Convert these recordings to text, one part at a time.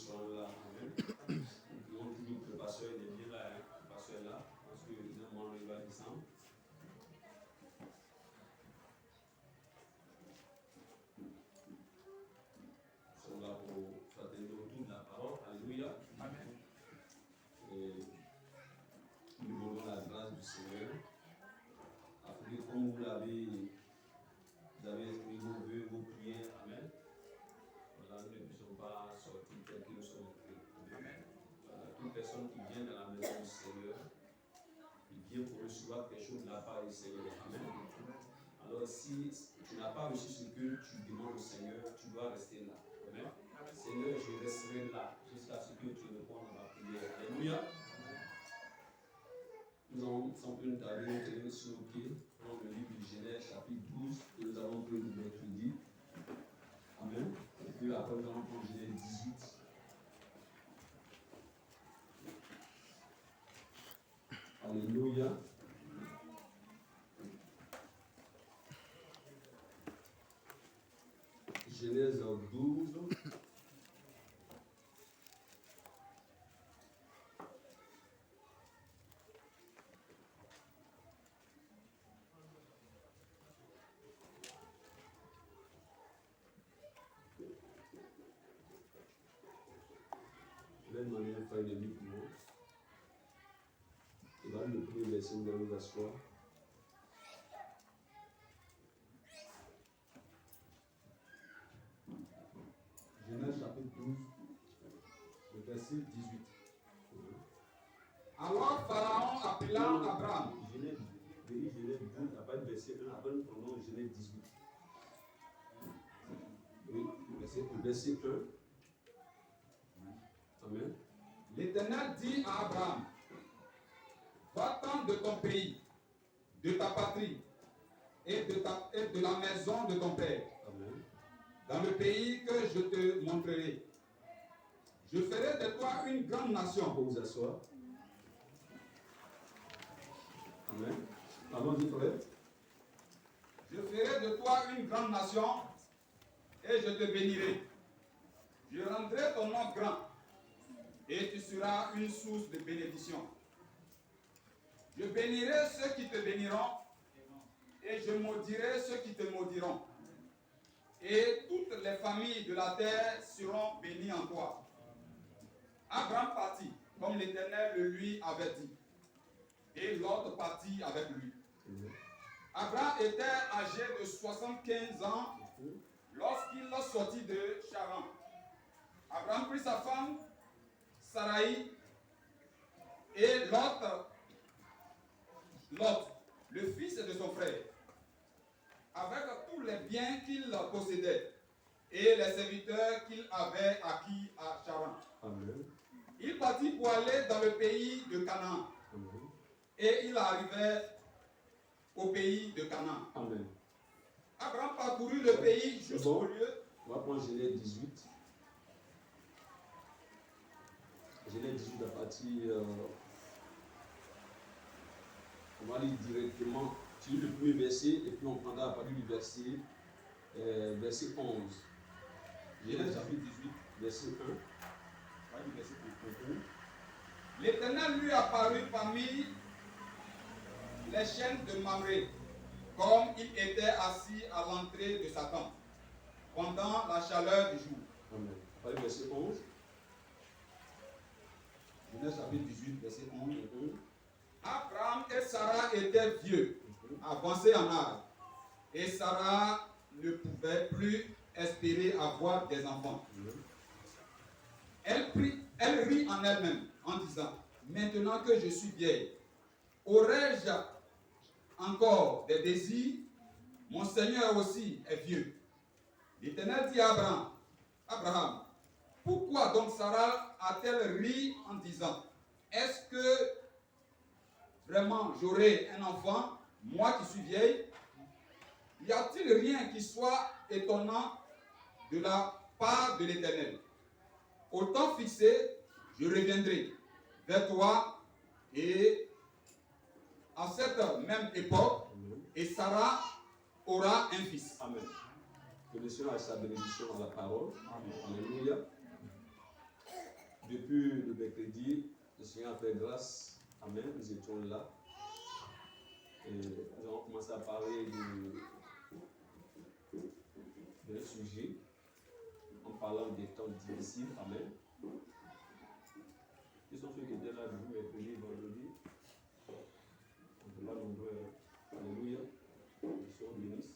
seront là. Amen. Nous avons toujours que le pasteur il est bien là, hein. Le pasteur est là, parce que normalement il va descendre. Ils sont là pour faire des retours de la parole. Alléluia. Amen. Et nous demandons la grâce du Seigneur. Afin que comme vous avez exprimé vos vœux, vos prières, amen. Voilà, nous ne puissions pas sortir tel que nous sommes entrés. Amen. Voilà, toute personne qui vient dans la maison du Seigneur, il vient pour recevoir quelque chose de la part du Seigneur. Amen. Alors si tu n'as pas reçu ce que tu demandes au Seigneur, tu dois rester là. Amen. Seigneur, je resterai là jusqu'à ce que tu répondes à ma prière. Alléluia. Nous allons sans plus nous tarder, nous tenir sur nos pieds dans le livre de Genèse, chapitre 12, que nous avons pris le mercredi. Amen. Et puis après, nous allons prendre Genèse 18. Alléluia. Genèse 12. Je vais demander un frère de lui pour moi. Il va le premier verset, vous allez vous asseoir. Genèse chapitre 12, le verset 18. Alors Pharaon appela Abraham. Genèse 12, après le verset 1, après nous prenons Genèse 18. Oui, le verset 1. Amen. L'Éternel dit à Abraham, va-t'en de ton pays, de ta patrie et de la maison de ton père, Amen. dans le pays que je te montrerai. Je ferai de toi une grande nation. Pour vous asseoir. Amen. Allons-y, frère. Je ferai de toi une grande nation et je te bénirai. Je rendrai ton nom grand et tu seras une source de bénédiction. Je bénirai ceux qui te béniront et je maudirai ceux qui te maudiront. Et toutes les familles de la terre seront bénies en toi. Abraham partit, comme l'Éternel le lui avait dit. Et l'autre partit avec lui. Abraham était âgé de 75 ans lorsqu'il sortit de Charan. Abraham prit sa femme, Sarai, et Lot, le fils de son frère, avec tous les biens qu'il possédait et les serviteurs qu'il avait acquis à Charan. Amen. Il partit pour aller dans le pays de Canaan. Amen. Et il arrivait au pays de Canaan. Amen. Abraham parcourut le pays jusqu'au lieu. On va prendre Genèse 18. Genèse 18 à partir. On va lire directement. Tu lis le premier verset et puis on prendra à partir du verset 11. Genèse chapitre 18, verset 1. On va lire verset 1. L'Éternel lui apparut parmi les chaînes de Mamré, comme il était assis à l'entrée de sa tente, pendant la chaleur du jour. Amen. À partir du verset 11. Genèse chapitre 18, verset 11 et 12. Abraham et Sarah étaient vieux, avancés en âge, et Sarah ne pouvait plus espérer avoir des enfants. Elle rit en elle-même en disant, maintenant que je suis vieille, aurais-je encore des désirs? Mon Seigneur aussi est vieux. L'Éternel dit à Abraham, pourquoi donc Sarah a-t-elle ri en disant, est-ce que vraiment j'aurai un enfant, moi qui suis vieille? Y a-t-il rien qui soit étonnant de la part de l'Éternel? Au temps fixé, je reviendrai vers toi et à cette même époque, et Sarah aura un fils. Amen. Que le Seigneur ait sa bénédiction à la parole. Amen. Alléluia. Depuis le mercredi, le Seigneur a fait grâce. Amen. Nous étions là. Et nous avons commencé à parler d'un sujet en parlant des temps difficiles. Amen. Qui sont ceux qui étaient là depuis mercredi, vendredi? On est là nombreux. Alléluia. Le Seigneur bénisse.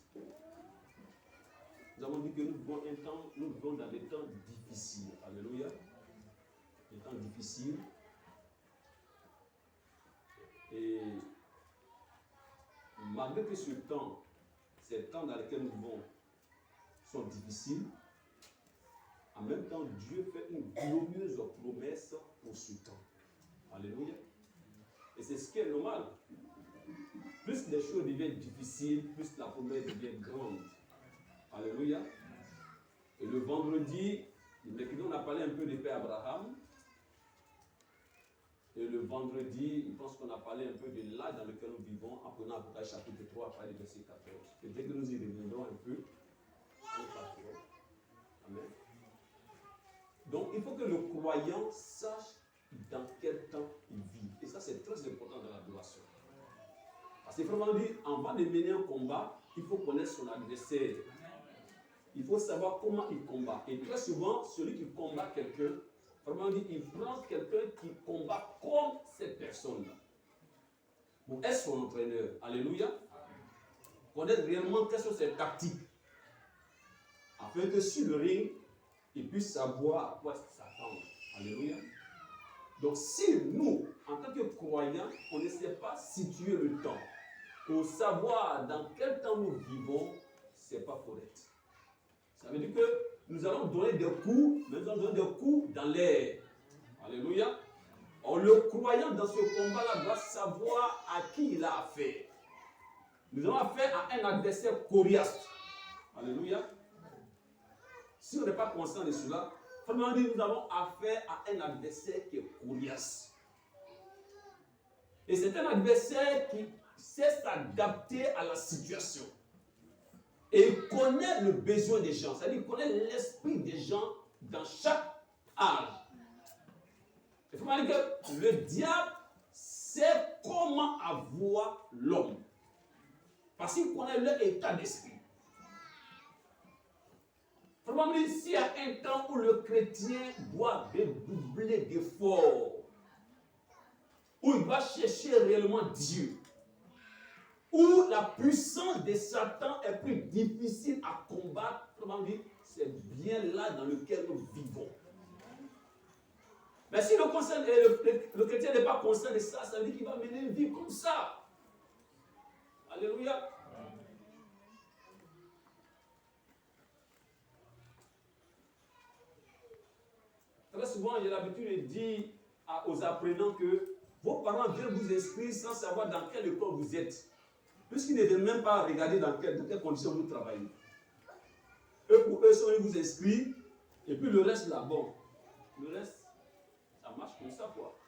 Nous avons dit que nous vivons dans des temps difficiles. Alléluia. Des temps difficiles. Et malgré que ces temps dans lesquels nous vivons sont difficiles, en même temps, Dieu fait une glorieuse promesse pour ce temps. Alléluia. Et c'est ce qui est normal. Plus les choses deviennent difficiles, plus la promesse devient grande. Alléluia. Et le vendredi, le mercredi, on a parlé un peu de Père Abraham. Et le vendredi, je pense qu'on a parlé un peu de l'âge dans lequel nous vivons, en prenant Apocalypse chapitre 3, après le verset 14. Et dès que nous y reviendrons un peu, nous passerons. Amen. Donc, il faut que le croyant sache dans quel temps il vit. Et ça, c'est très important dans l'adoration. Parce que vraiment dit, avant de mener un combat, il faut connaître son adversaire. Il faut savoir comment il combat. Et très souvent, celui qui combat quelqu'un, vraiment dit, il prend quelqu'un qui combat comme cette personne-là. Pour être son entraîneur. Alléluia. Connaître réellement quelles sont ses tactiques. Afin que sur le ring, il puisse savoir à quoi s'attendre. Alléluia. Donc si nous, en tant que croyants, on ne sait pas situer le temps, pour savoir dans quel temps nous vivons, ce n'est pas correct. Ça veut dire que nous allons donner des coups, mais nous allons donner des coups dans l'air. Alléluia. Or, le croyant dans ce combat-là doit savoir à qui il a affaire. Nous avons affaire à un adversaire coriace. Alléluia. Si on n'est pas conscient de cela, vraiment dit, nous avons affaire à un adversaire qui est coriace. Et c'est un adversaire qui sait s'adapter à la situation. Et il connaît le besoin des gens, c'est-à-dire qu'il connaît l'esprit des gens dans chaque âge. Il faut dire que le diable sait comment avoir l'homme. Parce qu'il connaît leur état d'esprit. Il faut dire s'il y a un temps où le chrétien doit dédoubler d'efforts, où il doit chercher réellement Dieu, où la puissance de Satan est plus difficile à combattre, c'est bien là dans lequel nous vivons. Mais si le chrétien n'est pas conscient de ça, ça veut dire qu'il va mener une vie comme ça. Alléluia. Très souvent, j'ai l'habitude de dire aux apprenants que vos parents viennent vous inscrire sans savoir dans quelle école vous êtes. Puisqu'ils ne viennent même pas regarder dans quelles conditions vous travaillez. Eux, pour eux, ils vous inscrivent, et puis le reste, là, bon. Le reste, ça marche comme ça, quoi.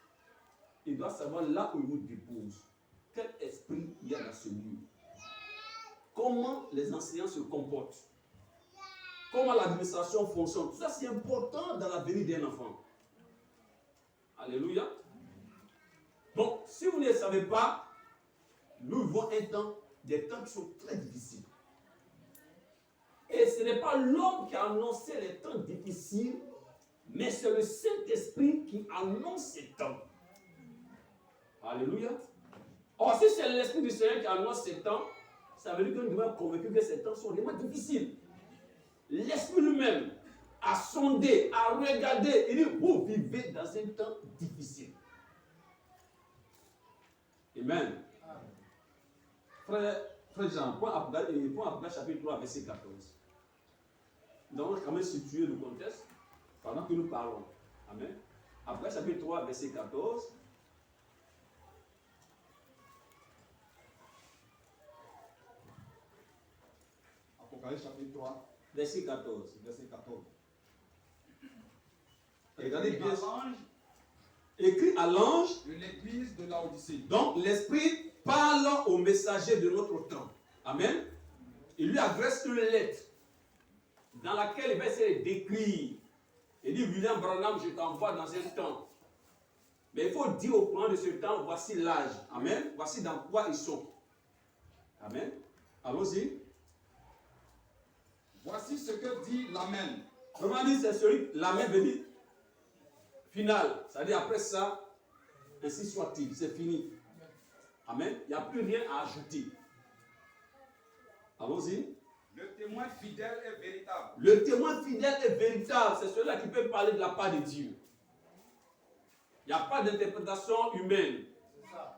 Ils doivent savoir là où ils vous déposent. Quel esprit il y a dans ce lieu. Comment les enseignants se comportent. Comment l'administration fonctionne. Tout ça, c'est important dans la venue d'un enfant. Alléluia. Donc, si vous ne le savez pas, nous vivons des temps qui sont très difficiles. Et ce n'est pas l'homme qui a annoncé les temps difficiles, mais c'est le Saint-Esprit qui annonce ces temps. Alléluia. Or, si c'est l'Esprit du Seigneur qui annonce ces temps, ça veut dire que nous devons être convaincus que ces temps sont vraiment difficiles. L'Esprit lui-même a sondé, a regardé, il dit, vous vivez dans un temps difficile. Amen. Frère Jean, point Apocalypse chapitre 3, verset 14. Nous allons quand même situer le contexte pendant que nous parlons. Amen. Apocalypse chapitre 3, verset 14. Apocalypse chapitre 3, verset 14. verset 14. Regardez bien. Écrit à l'ange De l'église de Laodicée. Donc l'Esprit parle au messager de notre temps. Amen. Il lui adresse une lettre dans laquelle il va essayer de décrire Il dit, William Branham, je t'envoie dans un temps. Mais il faut dire au courant de ce temps, voici l'âge. Amen. Voici dans quoi ils sont. Amen. Allons-y. Voici ce que dit l'Amen. Comment dit, c'est celui, l'Amen veut dire final. C'est-à-dire après ça, ainsi soit-il, c'est fini. Amen. Il n'y a plus rien à ajouter. Allons-y. Le témoin fidèle est véritable. Le témoin fidèle est véritable. C'est celui-là qui peut parler de la part de Dieu. Il n'y a pas d'interprétation humaine.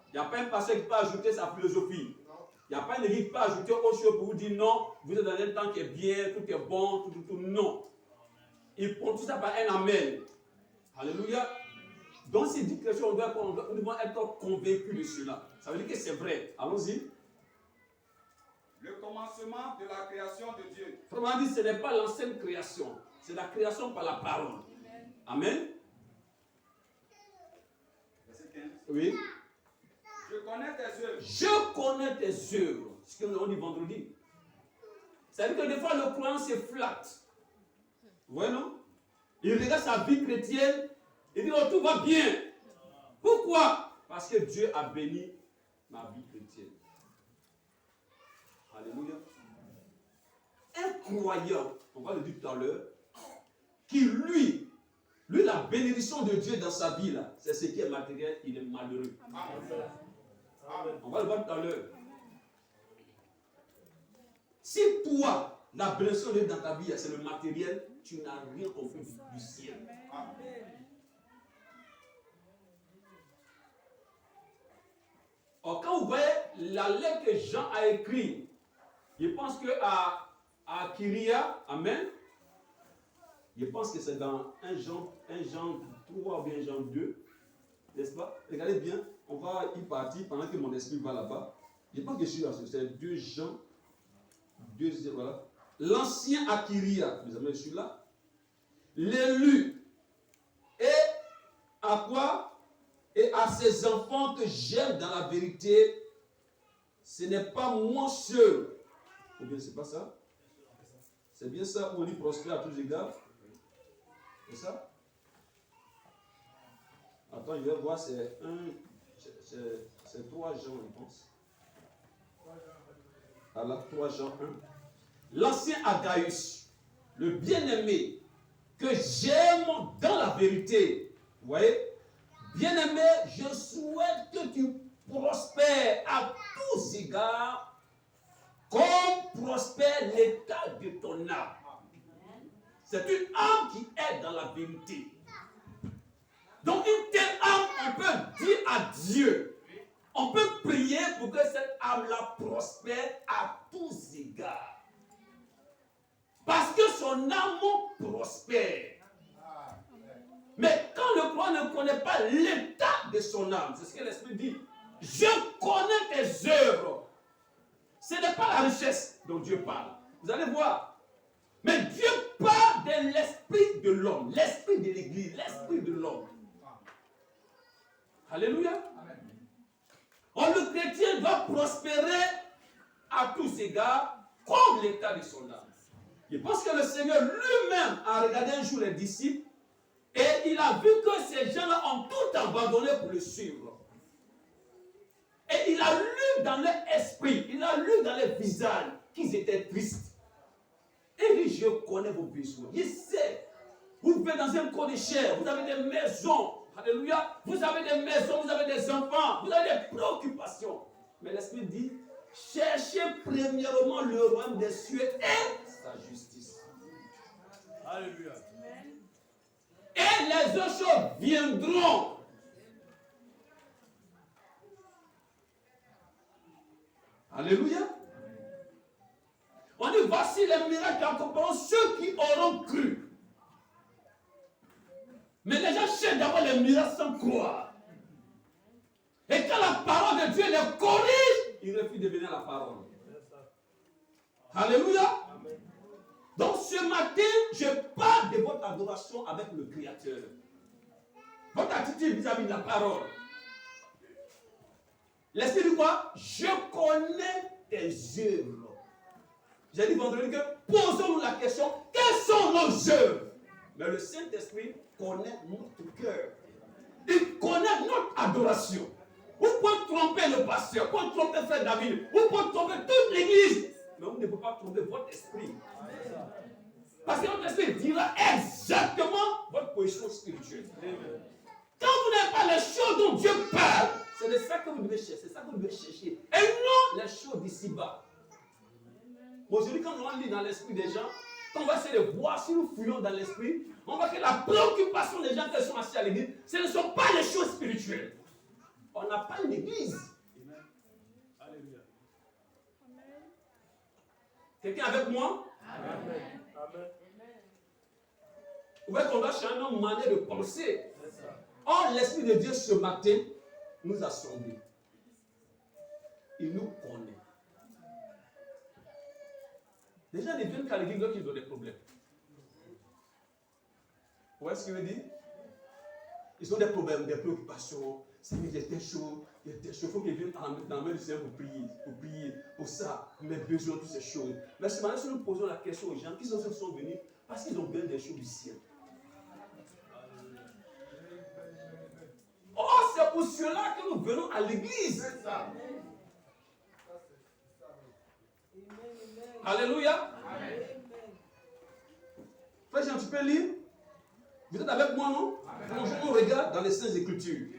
Il n'y a pas un pasteur qui peut ajouter sa philosophie. Il n'y a pas une église qui peut ajouter autre chose pour vous dire non, vous êtes dans un temps qui est bien, tout est bon, tout. Non. Il prend tout ça par un amen. Alléluia. Dans ces dix questions, nous devons être convaincus de cela. Ça veut dire que c'est vrai. Allons-y. Le commencement de la création de Dieu. Autrement dit, ce n'est pas l'ancienne création. C'est la création par la parole. Amen. Verset 15. Oui. Je connais tes œuvres. Je connais tes œuvres. Ce que nous avons dit vendredi. Ça veut dire que des fois, le croyant se flatte. Vous voyez, non? Il regarde sa vie chrétienne. Il dit, oh, tout va bien. Pourquoi? Parce que Dieu a béni ma vie chrétienne. Alléluia. Un croyant, on va le dire tout à l'heure, qui lui, la bénédiction de Dieu dans sa vie, là, c'est ce qui est matériel, il est malheureux. Amen. On va le voir tout à l'heure. Si toi, la bénédiction de Dieu dans ta vie, c'est le matériel, tu n'as rien compris du ciel. Amen. Or, quand vous voyez la lettre que Jean a écrite, je pense que à Kyria, amen, je pense que c'est dans 1 Jean 3 ou bien Jean 2, n'est-ce pas? Regardez bien, on va y partir pendant que mon esprit va là-bas. Je pense que je suis là, c'est 2 Jean 2, voilà. L'ancien Akiria, mes amis, je suis là. L'élu. Et à quoi? Et à ses enfants que j'aime dans la vérité, ce n'est pas moi seul. Ou bien c'est pas ça? C'est bien ça où on dit prospère à tous égards? C'est ça? Attends, je vais voir, c'est 3 Jean, je pense. Alors, 3 Jean 1. L'ancien Agaïus, le bien-aimé, que j'aime dans la vérité. Vous voyez? Bien-aimé, je souhaite que tu prospères à tous égards, comme prospère l'état de ton âme. C'est une âme qui est dans la vérité. Donc une telle âme, on peut dire à Dieu, on peut prier pour que cette âme-là prospère à tous égards. Parce que son âme prospère. Mais quand le croyant ne connaît pas l'état de son âme, c'est ce que l'Esprit dit. Je connais tes œuvres. Ce n'est pas la richesse dont Dieu parle. Vous allez voir. Mais Dieu parle de l'esprit de l'homme, l'esprit de l'église, l'esprit de l'homme. Alléluia. Or, le chrétien doit prospérer à tous égards comme l'état de son âme. Je pense que le Seigneur lui-même a regardé un jour les disciples et il a vu que ces gens-là ont tout abandonné pour le suivre. Et il a lu dans leur esprit, il a lu dans leur visage qu'ils étaient tristes. Et il dit, je connais vos besoins. Il sait. Vous vivez dans un corps de chair, vous avez des maisons. Alléluia. Vous avez des maisons, vous avez des enfants, vous avez des préoccupations. Mais l'Esprit dit, cherchez premièrement le royaume des cieux et sa justice. Alléluia. Et les autres choses viendront. Alléluia. On dit, voici les miracles qui accompagneront ceux qui auront cru. Mais les gens cherchent d'abord les miracles sans croire. Et quand la parole de Dieu les corrige, ils refusent de venir à la parole. Alléluia. Donc ce matin, je parle de votre adoration avec le Créateur. Votre attitude vis-à-vis de la parole. L'Esprit dit quoi? Je connais tes œuvres. J'ai dit vendredi que posons-nous la question, quelles sont nos œuvres? Mais le Saint-Esprit connaît notre cœur. Il connaît notre adoration. Vous pouvez tromper le pasteur, vous pouvez tromper frère David, vous pouvez tromper toute l'église. Mais vous ne pouvez pas tromper votre esprit. Parce que votre esprit dira exactement votre position spirituelle. Quand vous n'avez pas les choses dont Dieu parle, c'est de ça que vous devez chercher, c'est ça que vous devez chercher. Et non les choses d'ici-bas. Aujourd'hui, quand on lit dans l'esprit des gens, quand on va essayer de voir si nous fouillons dans l'esprit, on voit que la préoccupation des gens qui sont assis à l'église, ce ne sont pas les choses spirituelles. On n'a pas une église. Alléluia. Quelqu'un avec moi? Amen. Amen. Vous voyez qu'on doit changer notre manière de penser. C'est ça. Or, l'Esprit de Dieu ce matin nous a sondés. Il nous connaît. Les gens ne viennent qu'à l'église qu'ils ont des problèmes. Vous voyez ce qu'il veut dire? Ils ont des problèmes, des préoccupations. C'est qu'il y a des choses, il y a des choses. Il faut qu'ils viennent dans la main du Seigneur pour prier, pour ça, pour mes besoins, toutes ces choses. Mais ce matin, si nous posons la question aux gens qui sont venus parce qu'ils ont besoin des choses du ciel. Oh, c'est pour cela que nous venons à l'église. C'est ça. Alléluia. Frère Jean, tu peux lire? Vous êtes avec moi, non? On regarde dans les Saintes Écritures.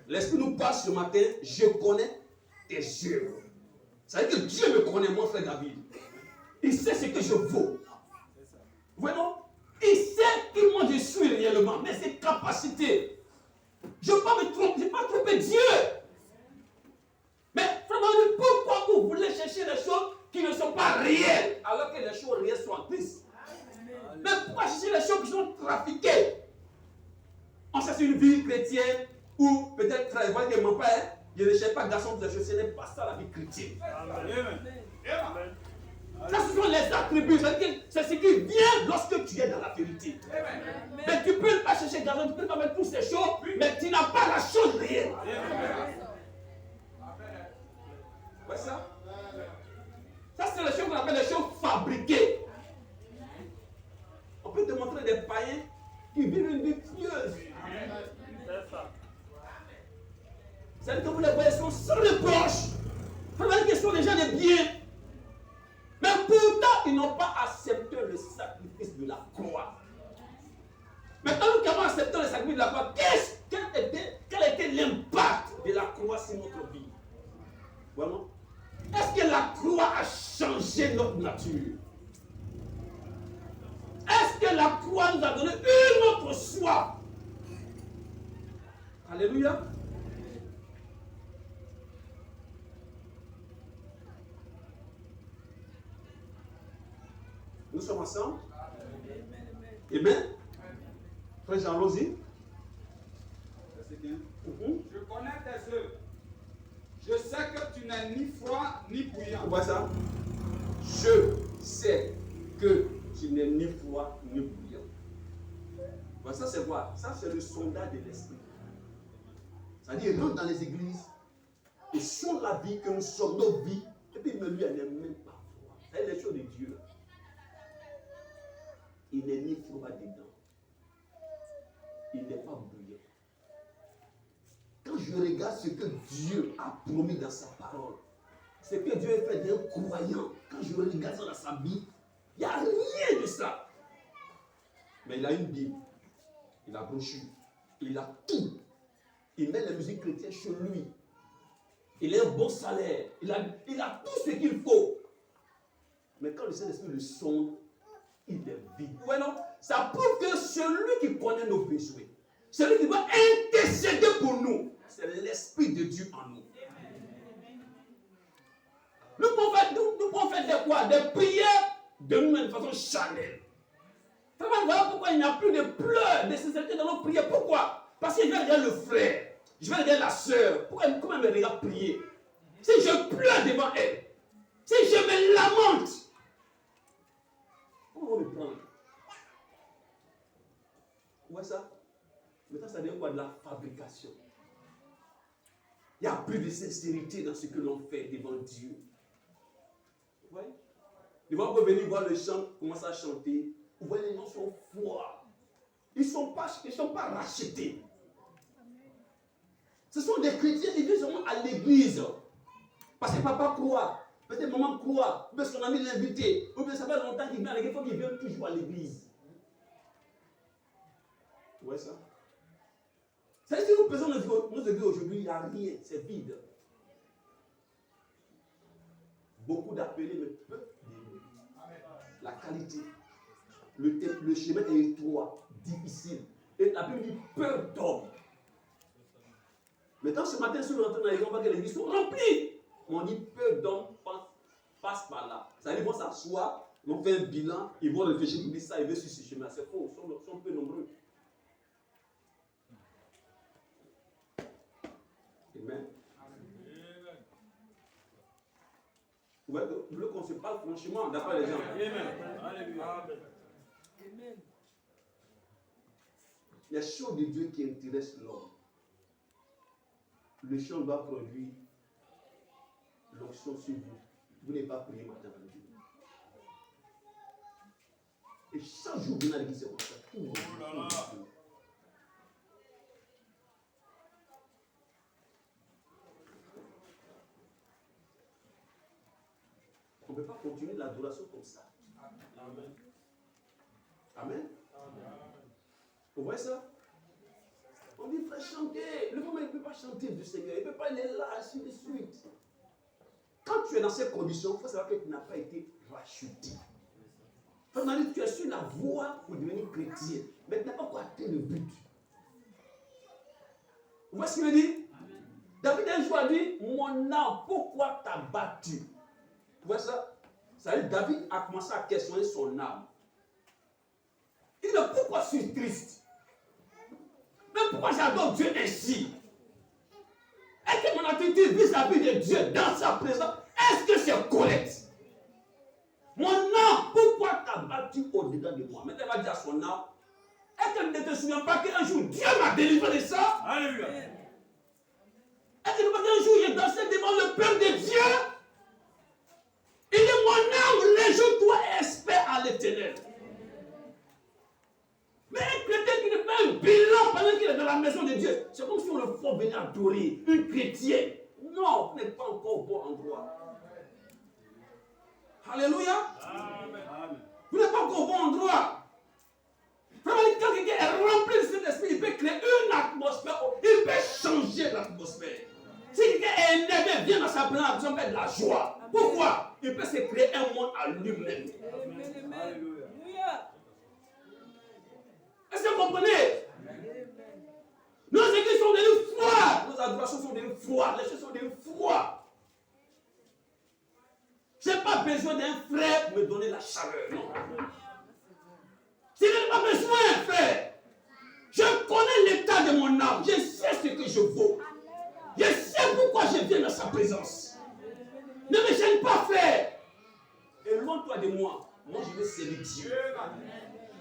L'Esprit nous parle ce matin, je connais tes œuvres. Ça veut dire que Dieu me connaît, mon frère David. Il sait ce que je vaux. Vous voyez, non? Il sait qui moi je suis réellement, mais ses capacités. Je ne veux pas me tromper, je ne vais pas tromper Dieu. Mais vraiment, pourquoi vous voulez chercher des choses qui ne sont pas réelles, alors que les choses réelles sont en Christ? Mais pourquoi chercher les choses qui sont trafiquées? On cherche une vie chrétienne, ou peut-être, vous voyez que mon père, je ne cherche pas garçon de choses, ce n'est pas ça la vie chrétienne. Amen. Amen. Ça, ce sont les attributs, c'est ce qui vient lorsque tu es dans la vérité. Mais tu ne peux pas chercher garçon, tu ne peux pas mettre toutes ces choses, mais tu n'as pas la chose réelle. Ouais, ça? Ça, c'est les choses qu'on appelle les choses fabriquées. On peut te montrer des païens qui vivent une vie pieuse. C'est ça. C'est-à-dire que vous les voyez, sont sans reproche. Vous voyez qu'ils sont des gens de bien. Mais pourtant, ils n'ont pas accepté le sacrifice de la croix. Maintenant, nous qui avons accepté le sacrifice de la croix, quel était l'impact de la croix sur notre vie? Vraiment? Est-ce que la croix a changé notre nature? Est-ce que la croix nous a donné une autre soif? Alléluia. Nous sommes ensemble? Amen. Frère Jean Rosy. Je connais tes œuvres. Je sais que tu n'es ni froid ni bouillant. Vous voyez ça? Je sais que tu n'es ni froid ni bouillant. Voilà, ça c'est quoi? Ça c'est le sondage de l'esprit. C'est-à-dire, il rentre dans les églises et sur la vie que nous sommes, nos vies, et puis lui, elle n'est même pas froid. C'est les choses de Dieu. Il n'est ni froid dedans. Il n'est pas bouillant. Quand je regarde ce que Dieu a promis dans sa parole, ce que Dieu a fait d'un croyant, quand je regarde ça dans sa vie, il n'y a rien de ça. Mais il a une Bible, il a brochure, il a tout. Il met la musique chrétienne chez lui. Il a un bon salaire, il a tout ce qu'il faut. Mais quand le Saint-Esprit le sonde, il est vide. Ouais, non? Ça prouve que celui qui connaît nos besoins, celui qui va intercéder pour nous, c'est l'Esprit de Dieu en nous. Nous pouvons faire des quoi? Des prières de nous-mêmes de façon charnelle. Voilà pourquoi il n'y a plus de pleurs, de sincérité dans nos prières. Pourquoi? Parce que je vais regarder le frère, je vais regarder la soeur. Comment elle me regarde prier? Si je pleure devant elle, si je me lamente, comment on va me prendre? Vous voyez ça? Maintenant, ça devient quoi? De la fabrication. Il n'y a plus de sincérité dans ce que l'on fait devant Dieu. Vous voyez? Les gens peuvent venir voir le chant, commencer à chanter. Vous voyez, les gens sont froids. Ils ne sont pas rachetés. Ce sont des chrétiens, ils viennent seulement à l'église. Parce que papa croit, peut-être maman croit, peut-être son ami l'a invité, ou bien ça fait longtemps qu'il vient à l'église, il faut qu'il vienne toujours à l'église. Vous voyez ça? C'est-à-dire que si nous pesons nos églises aujourd'hui, il n'y a rien, c'est vide. Beaucoup d'appelés, mais peu d'élus. La qualité. Le chemin est étroit, difficile. Et la Bible dit peu d'hommes. Maintenant, ce matin, si nous rentrons dans l'église, on voit que les églises sont remplies. On dit peu d'hommes passent par là. Ça, ils vont s'asseoir, ils vont faire un bilan, ils vont réfléchir, ils disent ça, ils veulent sur ce chemin. C'est faux, ils sont peu nombreux. Amen. Vous voulez qu'on se parle franchement, d'après les gens. Amen. Les choses de Dieu qui intéressent l'homme. Le champ doit produire l'onction sur vous. Vous n'avez pas prié matin avec Dieu. Et chaque jour, vous venez à l'église, c'est comme ça. Tout le monde. On ne peut pas continuer l'adoration comme ça. Amen. Amen. Vous voyez ça? On dit, frère, chanter. Le moment, il ne peut pas chanter du Seigneur. Il ne peut pas aller là, ainsi de suite. Quand tu es dans ces conditions, il faut savoir que tu n'as pas été racheté. Tu es sur la voie pour devenir chrétien, mais tu n'as pas encore atteint le but. Vous voyez ce qu'il veut dire? David un jour a dit, mon âme, pourquoi t'as battu? Vous voyez ça? Ça veut dire David a commencé à questionner son âme. Il dit, mais pourquoi je suis triste? Mais pourquoi j'adore Dieu ainsi? Est-ce que mon attitude vis-à-vis de Dieu dans sa présence, est-ce que c'est correct? Mon âme, pourquoi t'as battu au-dedans de moi? Maintenant, il va dire à son âme, est-ce que tu ne te souviens pas qu'un jour Dieu m'a délivré de ça? Alléluia. Est-ce que tu ne sais pas qu'un jour j'ai dansé devant le peuple de Dieu? Il dit, mon âme, réjouis-toi et espère à l'Éternel. Mais un chrétien qui ne fait un bilan pendant qu'il est dans la maison de Dieu, c'est comme si on le faut venir adorer. Un chrétien. Non, vous n'êtes pas encore au bon endroit. Alléluia. Amen. Vous n'êtes pas encore au bon endroit. Vraiment, quand quelqu'un est rempli de cet esprit, il peut créer une atmosphère, il peut changer l'atmosphère. Si quelqu'un est énervé, vient dans sa présence, il peut de la joie. Pourquoi? Il peut se créer un monde à lui-même. Alléluia. Est-ce que vous comprenez? Nos églises sont devenues froides. Nos adorations sont devenues froides. Les choses sont devenues froides. Je n'ai pas besoin d'un frère pour me donner la chaleur. Non. Je n'ai pas besoin, frère. Je connais l'état de mon âme. Je sais ce que je vaux. Je sais pourquoi je viens dans sa présence. Ne me gêne pas, frère. Éloigne-toi de moi. Moi, je vais servir Dieu.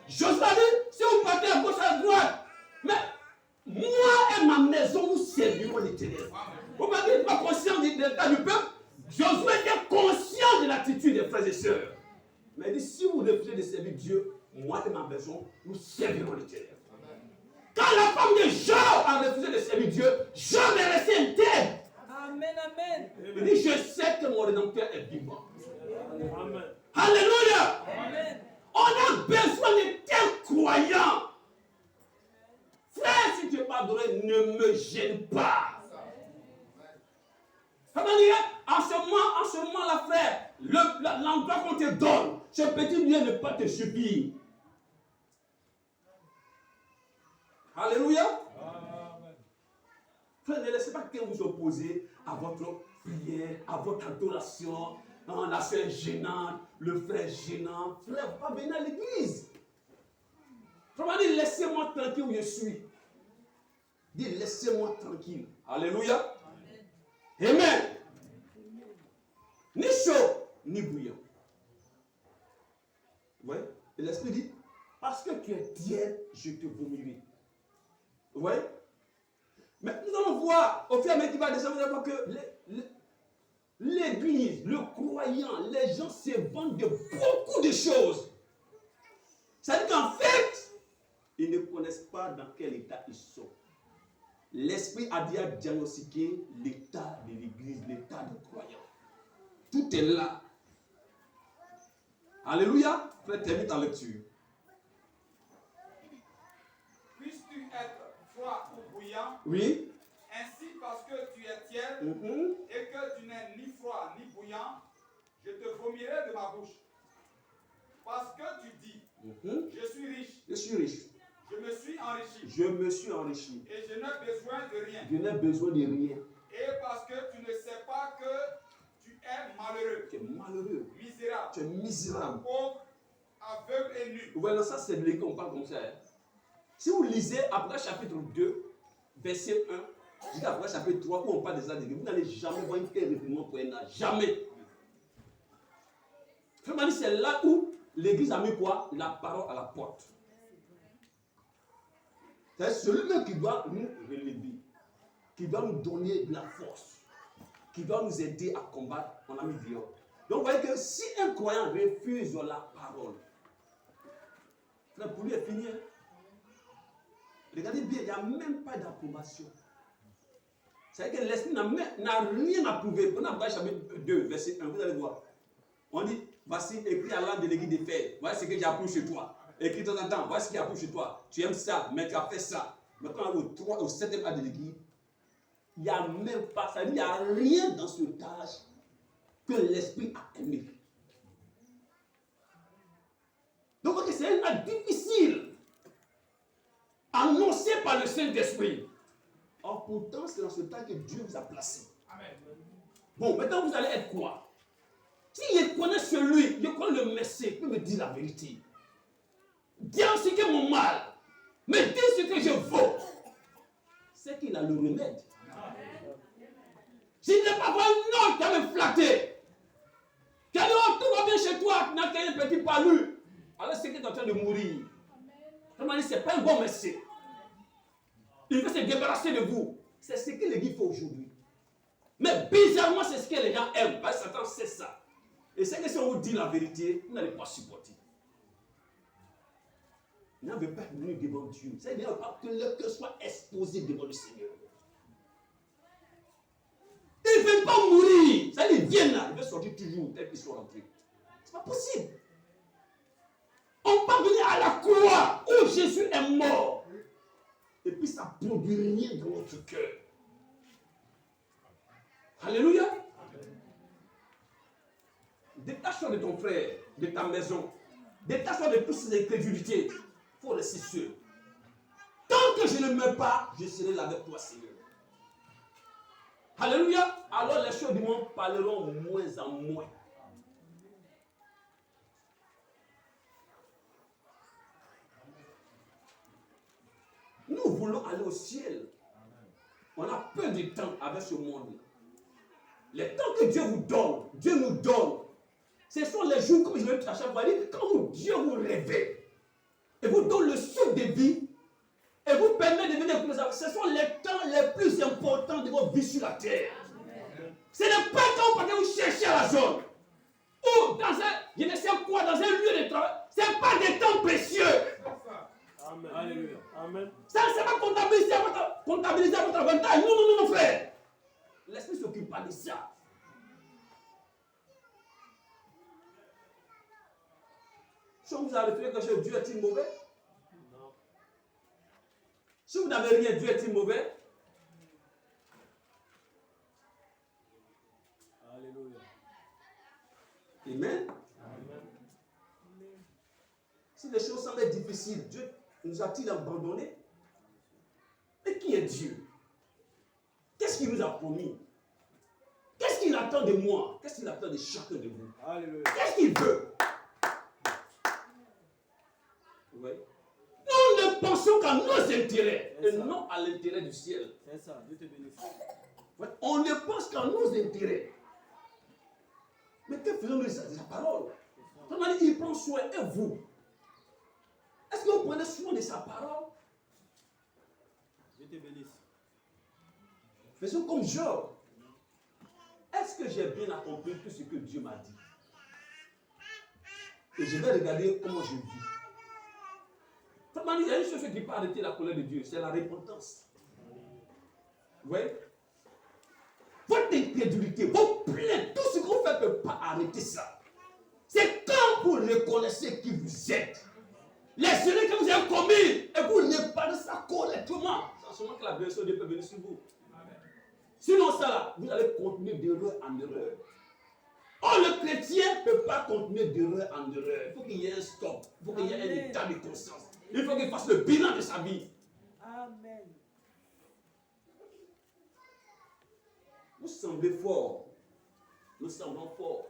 Josué a dit, si vous partez à gauche, à droite, mais moi et ma maison, nous servirons l'Éternel. Vous n'êtes pas conscient de l'état du peuple? Josué était conscient de l'attitude des frères et sœurs. Mais il dit, si vous refusez de servir Dieu, moi et ma maison, nous servirons l'Éternel. Quand la femme de Job a refusé de servir Dieu, Job est resté intègre. Amen, amen. Il dit, je sais que mon Rédempteur est vivant. Amen. Alléluia. Amen. On a besoin de tels croyants. Frère, si tu n'es pas adoré, ne me gêne pas. En ce moment, là, frère, l'endroit qu'on te donne, ce petit lieu ne peut pas te suffire. Alléluia. Amen. Frère, ne laissez pas quelqu'un vous opposer à votre prière, à votre adoration. Non, la soeur gênante, le frère gênant. Frère, pas venir à l'église. Frère, dit, laissez-moi tranquille où je suis. Dis, laissez-moi tranquille. Alléluia. Amen. Ni chaud, ni bouillant. Vous voyez? Et l'Esprit dit, parce que tu es tiède, je te vomirai. Vous voyez? Mais nous allons voir, au fur et à mesure qu'il va descendre, nous allons voir que l'église, le croyant, les gens se vendent de beaucoup de choses. C'est-à-dire qu'en fait, ils ne connaissent pas dans quel état ils sont. L'Esprit a déjà diagnostiqué l'état de l'Église, l'état des croyants. Tout est là. Alléluia. Frère, termine ta lecture. Puisses-tu être froid ou bouillant, Oui. ainsi parce que tu es tiède Mhm. et que tu n'es ni froid ni bouillant, je te vomirai de ma bouche. Parce que tu dis, Mhm. je suis riche, Je suis riche. je me suis enrichi Je me suis enrichi. et je n'ai besoin de rien. Je n'ai besoin de rien. Et parce que tu ne sais pas que tu es malheureux, Tu es malheureux. misérable, Tu es misérable. pauvre, aveugle et nu. Vous voyez, ça c'est de l'église qu'on parle comme ça. Hein. Si vous lisez après chapitre 2, verset 1, jusqu'à après chapitre 3, où on parle des âges de l'église, vous n'allez jamais voir une telle réprimande pour un âge. Jamais. Vraiment, c'est là où l'église a mis quoi? La parole à la porte. C'est celui-là qui doit nous relever, qui doit nous donner de la force, qui doit nous aider à combattre. On a mis dehors. Donc vous voyez que si un croyant refuse la parole, frère, pour lui est fini. Hein? Regardez bien, il n'y a même pas d'approbation. C'est-à-dire que l'esprit n'a rien approuvé. Prenez Abraham chapitre 2, verset 1, vous allez voir. On dit, voici écrit à l'âme de l'église des fers. Voici ce que j'ai appris chez toi. Écrit de temps en temps, voici ce qu'il y a appris chez toi. Tu aimes ça, mais tu as fait ça. Maintenant, au 7e âge de l'église, il n'y a même pas ça. Il n'y a rien dans ce tâche que l'esprit a aimé. Donc, c'est un acte difficile, annoncé par le Saint-Esprit. Or, pourtant, c'est dans ce temps que Dieu vous a placé. Amen. Bon, maintenant, vous allez être quoi? Si je connais celui, je connais le Messie, peut me dire la vérité. Diagnostiquer mon mal, me dire ce que je vaux. C'est qu'il a le remède. Je ne vais pas voir un homme qui va me flatter. Qui a dit, oh, tout va bien chez toi, tu n'as qu'un petit palu. Alors c'est qu'il est en train de mourir. Ce n'est pas un bon Messie. Il veut se débarrasser de vous. C'est ce que l'Église fait aujourd'hui. Mais bizarrement, c'est ce que les gens aiment. Parce que Satan sait ça. Et c'est que si on vous dit la vérité, vous n'allez pas supporter. Il n'en veut pas venir devant Dieu. C'est-à-dire que le cœur soit exposé devant le Seigneur. Il ne veut pas mourir. Ça, il vient là. Il veut sortir toujours tel qu'il soit rentré. Ce n'est pas possible. On peut venir à la croix où Jésus est mort. Et puis ça ne produit rien dans notre cœur. Alléluia. Détache-toi de ton frère, de ta maison. Détache-toi de toutes ces incrédulités. Il faut rester sûr. Tant que je ne meurs pas, je serai là avec toi, Seigneur. Alléluia. Alors les choses du monde parleront moins en moins. Nous voulons aller au ciel. On a peu de temps avec ce monde. Les temps que Dieu vous donne, Dieu nous donne. Ce sont les jours, comme je l'ai dit à chaque fois, quand Dieu vous réveille et vous donne le souffle de vie et vous permet de devenir plus avancé. Ce sont les temps les plus importants de votre vie sur la terre. Ce n'est pas quand vous partez vous chercher à la zone ou dans un, je ne sais quoi, dans un lieu de travail. Ce n'est pas des temps précieux. Amen. Alléluia. Amen. Ça ne sera pas comptabilisé à votre avantage. Non, non, non, non, frère. L'esprit ne s'occupe pas de ça. Si on vous a référé quelque chose, Dieu est-il mauvais? Non. Si vous n'avez rien, Dieu est-il mauvais? Alléluia. Amen. Amen. Si les choses semblent difficiles, Dieu nous a-t-il abandonnés? Mais qui est Dieu? Qu'est-ce qu'il nous a promis? Qu'est-ce qu'il attend de moi? Qu'est-ce qu'il attend de chacun de vous? Alléluia. Qu'est-ce qu'il veut? Oui. Nous ne pensons qu'à nos intérêts et non à l'intérêt du ciel. C'est ça. Dieu te bénisse. Ouais. On ne pense qu'à nos intérêts. Mais que faisons-nous de sa parole? Il prend soin et vous. Est-ce que vous prenez soin de sa parole? Dieu te bénisse. Faisons comme Job. Est-ce que j'ai bien accompli tout ce que Dieu m'a dit? Et je vais regarder comment je vis. Vraiment, il y a une chose qui peut arrêter la colère de Dieu, c'est la repentance. Vous voyez? Votre incrédulité, vos plaintes, tout ce que vous faites ne peut pas arrêter ça. C'est quand vous reconnaissez qui vous êtes. Les erreurs que vous avez commises et vous n'épargnez ça correctement. C'est seulement que la bénédiction de Dieu peut venir sur vous. Sinon ça là, vous allez continuer d'erreur en erreur. Or le chrétien ne peut pas continuer d'erreur en erreur. Il faut qu'il y ait un stop. Il faut qu'il y ait un état de conscience. Il faut qu'il fasse le bilan de sa vie. Amen. Vous semblez fort. Nous semblons forts.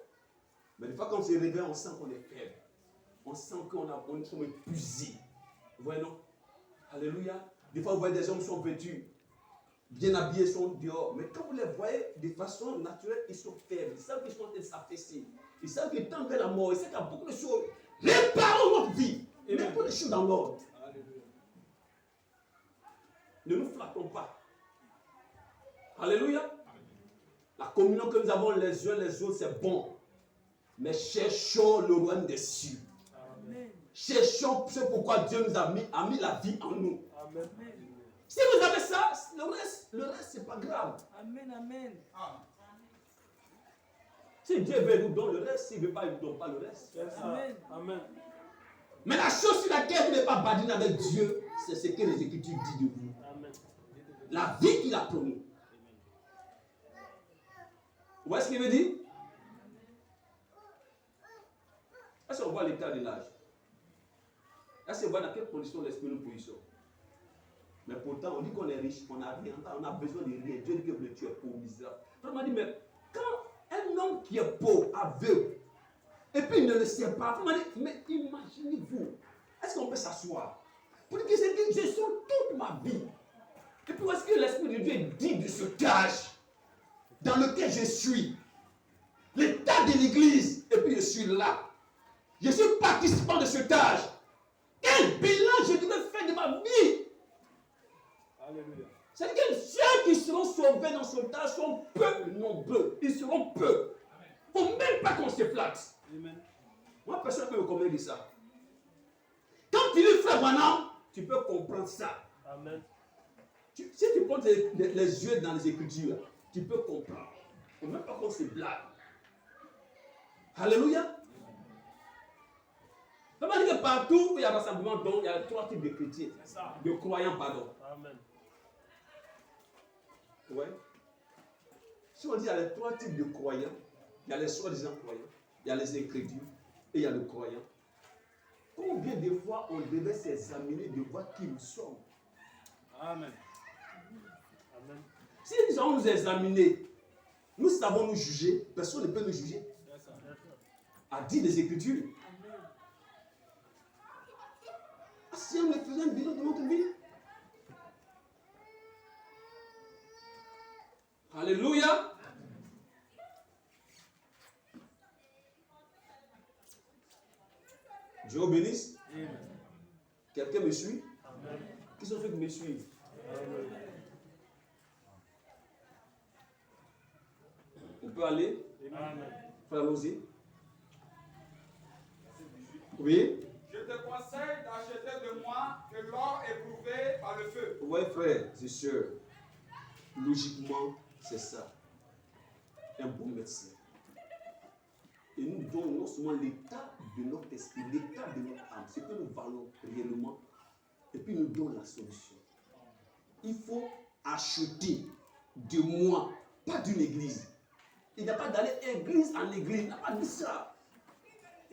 Mais des fois, quand on se réveille, on sent qu'on est faible. On sent qu'on est épuisé. Vous voyez, non? Alléluia. Des fois, vous voyez des hommes qui sont vêtus, bien habillés, sont dehors. Mais quand vous les voyez de façon naturelle, ils sont faibles. Ils savent qu'ils sont en train de s'affaisser. Ils savent qu'ils tendent vers la mort. Ils savent qu'il y a beaucoup de choses. Réparons notre vie. Mettons les choses dans l'ordre. Ne nous flattons pas. Alléluia. La communion que nous avons les uns les autres, c'est bon. Mais cherchons le royaume des cieux. Amen. Cherchons ce pourquoi Dieu nous a mis la vie en nous. Amen. Si vous avez ça, le reste c'est pas grave. Amen. Amen. Si Dieu veut, il vous donne le reste. S'il ne veut pas, il ne vous donne pas le reste. Amen. Amen. Mais la chose sur laquelle vous n'êtes pas badine avec Dieu, c'est ce que les Écritures disent de vous. Amen. La vie qu'il a promis. Vous voyez ce qu'il veut dire? Est-ce qu'on voit l'état de l'âge? Est-ce qu'on voit dans quelles conditions l'esprit nous positionne? Mais pourtant, on dit qu'on est riche, on n'a rien, on a besoin de rien. Dieu dit que tu es pauvre, misérable. On m'a dit, mais quand un homme qui est pauvre, aveugle, et puis il ne le sait pas, on m'a dit, mais imaginez-vous, est-ce qu'on peut s'asseoir pour dire que c'est que je suis toute ma vie? Et puis, où est-ce que l'esprit de Dieu dit de cet âge dans lequel je suis? L'état de l'église, et puis je suis là. Je suis participant de cet âge. Quel bilan je devais faire de ma vie? Alléluia. C'est-à-dire que ceux qui seront sauvés dans ce âge sont peu nombreux. Ils seront peu. Il ne faut même pas qu'on se flatte. Amen. Moi, personne ne peut me convaincre de ça. Quand tu lis frère Branham, tu peux comprendre ça. Amen. Si tu prends les yeux dans les Écritures, tu peux comprendre. Il ne faut même pas qu'on se blague. Alléluia. Ça veut dire que partout où il y a rassemblement, donc il y a 3 types de chrétiens, de croyants, pardon. Amen. Ouais. Si on dit qu'il y a les 3 types de croyants, il y a les soi-disant croyants, il y a les incrédules et il y a le croyant. Combien de fois on devait s'examiner de voir qui nous sommes? Amen. Amen. Si nous allons nous examiner, nous savons nous juger, personne ne peut nous juger. A dit les Écritures. Si on faisait un bilan de notre vie. Alléluia. Dieu vous bénisse. Amen. Quelqu'un me suit? Amen. Qui sont ceux qui me suivent? Amen. On peut aller? Amen. Frère Lozé? Oui? Je te conseille d'acheter de moi de l'or éprouvé par le feu. Oui, frère, c'est sûr. Logiquement, c'est ça. Un bon médecin. Et nous donnons non seulement l'état de notre esprit, l'état de notre âme, ce que nous valons réellement, et puis nous donne la solution. Il faut acheter de moi, pas d'une église. Il n'y a pas d'aller église en église, il n'a pas dit ça.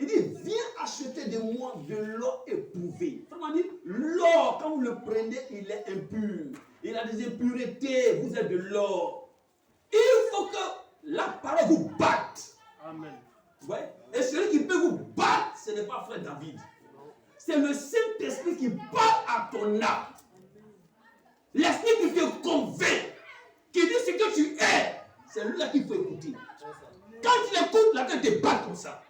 Il dit, viens acheter de moi de l'or éprouvé. Comment dire, l'or, quand vous le prenez, il est impur. Il a des impuretés, vous êtes de l'or. Il faut que la parole vous batte. Amen. Ouais. Et celui qui peut vous battre, ce n'est pas frère David. C'est le Saint-Esprit qui parle à ton âme. L'esprit qui te convainc, qui dit ce que tu es, c'est lui-là qu'il faut écouter. Quand tu l'écoutes, la tête te bat comme ça.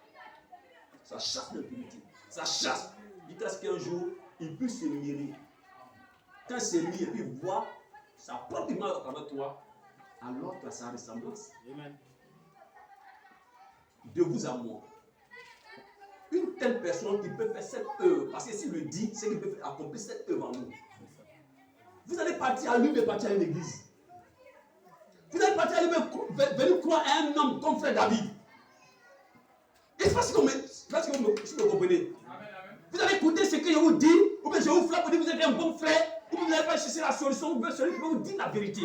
Ça chasse l'impunité. Ça chasse. Jusqu'à ce qu'un jour, il puisse se mirer. Quand il se mire et puis voit sa propre image à travers toi, alors tu as sa ressemblance. Amen. De vous à moi. une telle personne qui peut faire cette œuvre, parce que s'il le dit, c'est qu'il peut accomplir cette œuvre en nous. Vous allez partir à lui de partir à une église. Vous allez partir à lui de venir croire à un homme comme frère David. Et c'est parce que vous me comprenez. Vous allez écouter ce que je vous dis, ou bien je vous frappe pour dire que vous êtes un bon frère, ou bien vous n'allez pas chercher la solution, ou bien celui qui va vous dire la vérité.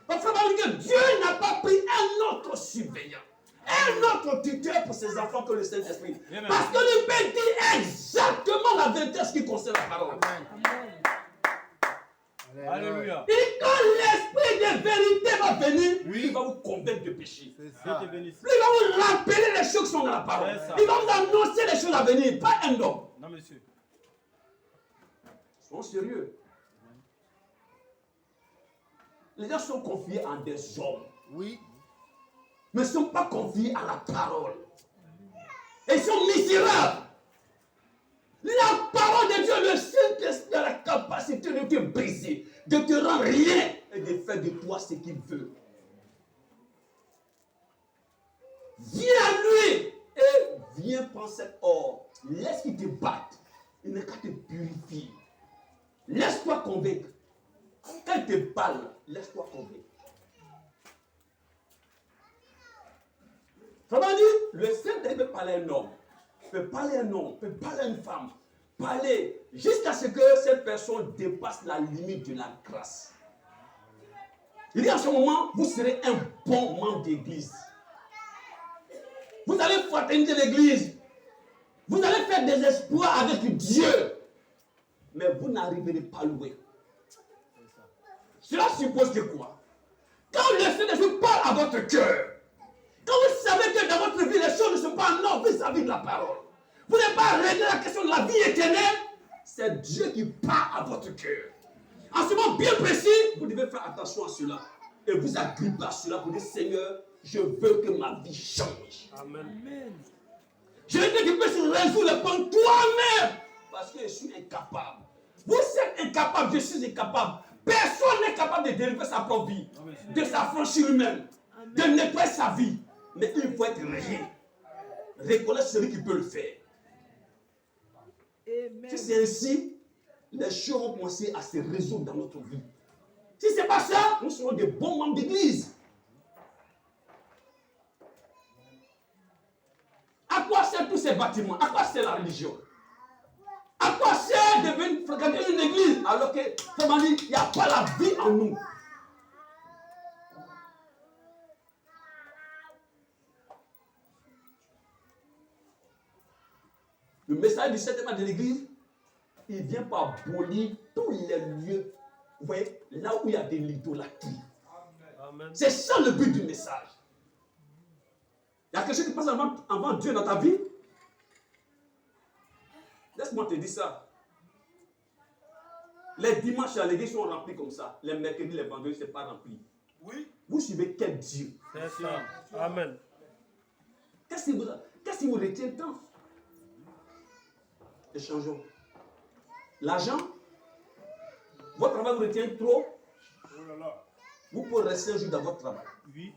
Parce que Dieu n'a pas pris un autre surveillant, un autre tuteur pour ses enfants que le Saint-Esprit. Parce que le Père dit exactement la vérité en ce qui concerne la parole. Amen. Alléluia. Et quand l'esprit de vérité va venir, Oui. il va vous convaincre de péché. Dieu te bénisse. Il va vous rappeler les choses qui sont dans la parole. C'est ça. Il va vous annoncer les choses à venir, pas un homme. Non, monsieur. Soyons sérieux. Les gens sont confiés en des hommes. Oui. Mais ne sont pas confiés à la parole. Et ils sont misérables. La parole de Dieu, le Saint-Esprit a la capacité de te briser, de te rendre rien et de faire de toi ce qu'il veut. Viens à lui et viens prendre cet or. Laisse qu'il te batte. Il n'a qu'à te purifier. Laisse-toi convaincre. Quand il te parle, laisse-toi convaincre. Comment dire? Le Saint-Esprit peut parler à un homme, peut parler à un homme, peut parler à une femme, parler jusqu'à ce que cette personne dépasse la limite de la grâce. Il dit à ce moment, vous serez un bon membre d'église. Vous allez fraterniser l'église. Vous allez faire des exploits avec Dieu. Mais vous n'arriverez pas loin. Cela suppose que quoi? Quand le Saint-Esprit parle à votre cœur, quand vous savez que dans votre vie, les choses ne sont pas en ordre vis-à-vis de la parole, vous n'avez pas régler la question de la vie éternelle, c'est Dieu qui parle à votre cœur. En ce moment bien précis, vous devez faire attention à cela. Et vous agrippez à cela pour dire, Seigneur, je veux que ma vie change. Amen. Amen. Je veux que tu puisses résoudre le problème toi-même. Parce que je suis incapable. Vous êtes incapable, je suis incapable. Personne n'est capable de délivrer sa propre vie, de s'affranchir lui-même, de nettoyer sa vie. Mais il faut être rien. Reconnaître celui qui peut le faire. Amen. Si c'est ainsi, les choses vont commencer à se résoudre dans notre vie. Si ce n'est pas ça, nous serons des bons membres d'église. À quoi servent tous ces bâtiments? À quoi sert la religion? À quoi sert de venir fréquenter une église alors que, comment dire, il n'y a pas la vie en nous? Le message du septième de l'église, il vient par abolir tous les lieux, vous voyez, là où il y a de l'idolâtrie. Amen. C'est ça le but du message. Il y a quelque chose qui passe avant Dieu dans ta vie. Laisse-moi te dire ça. Les dimanches à l'église sont remplis comme ça. Les mercredis, les vendredis, ce n'est pas rempli. Oui. Vous suivez quel Dieu? C'est ça. Amen. Qu'est-ce qui vous retient tant? Échangeons. L'argent? Votre travail vous retient trop? Oh là là. Vous pouvez rester un jour dans votre travail. Oui.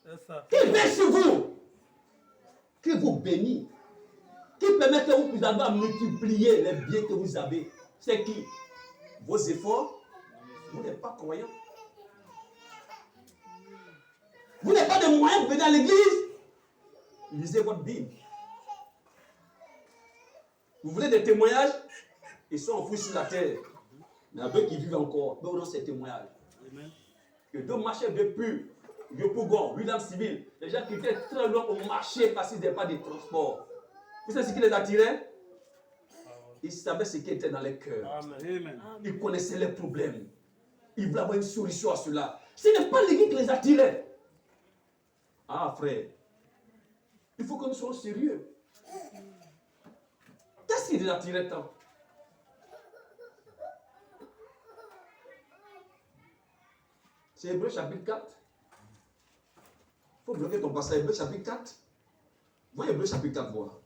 C'est ça. Qui veille sur vous? Qui vous bénit? Qui permet que vous puissiez avoir multiplier les biens que vous avez? C'est qui? Vos efforts? Vous n'êtes pas croyant. Vous n'avez pas de moyens pour venir à l'église? Lisez votre Bible. Vous voulez des témoignages? Ils sont enfouis sur la terre. Mais il y en a d'autres qui vivent encore. Mais on a ces témoignages. Amen. Que deux marchaient depuis Yopougon, William Civil, les gens qui étaient très loin au marché parce qu'ils n'avaient pas de transport. Vous savez ce qui les attirait? Ils savaient ce qui était dans les cœurs. Amen. Ils connaissaient les problèmes. Ils voulaient avoir une solution à cela. Ce n'est pas l'église qui les attirait. Ah frère, il faut que nous soyons sérieux. Qu'est-ce qui les attirait tant? C'est Hébreu chapitre 4. Il faut bloquer ton passage. Hébreu chapitre 4. Voyez Hébreu chapitre 4 voir.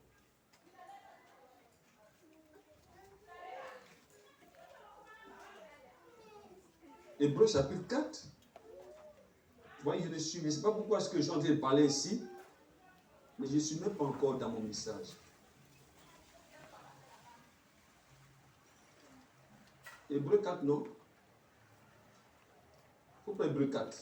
Hébreu chapitre 4. Voyez, je ne sais pas pourquoi est-ce que je suis en train de parler ici, mais je ne suis même pas encore dans mon message. Hébreu 4, non? Faut pas Hébreu 4.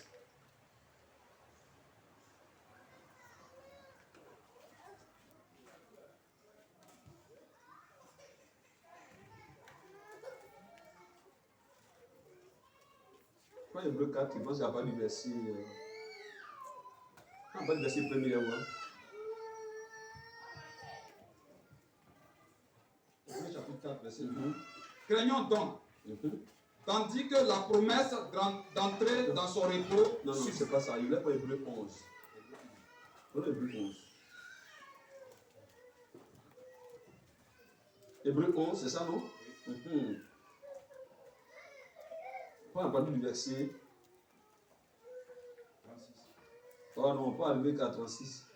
Pas Hébreu 4, je pense qu'il n'y a pas du verset. Il n'y a pas du verset premier. Ouais. Hébreux chapitre 4, verset 2. Craignons donc, Mhm. tandis que la promesse d'entrer dans son repos Non, suffit. c'est pas ça. Il n'est pas Hébreu 11. Voilà Hébreu 11. Hébreu 11, c'est ça, non? Mhm. Pas à partir du verset. 36. Oh non, pas arriver qu'à 36.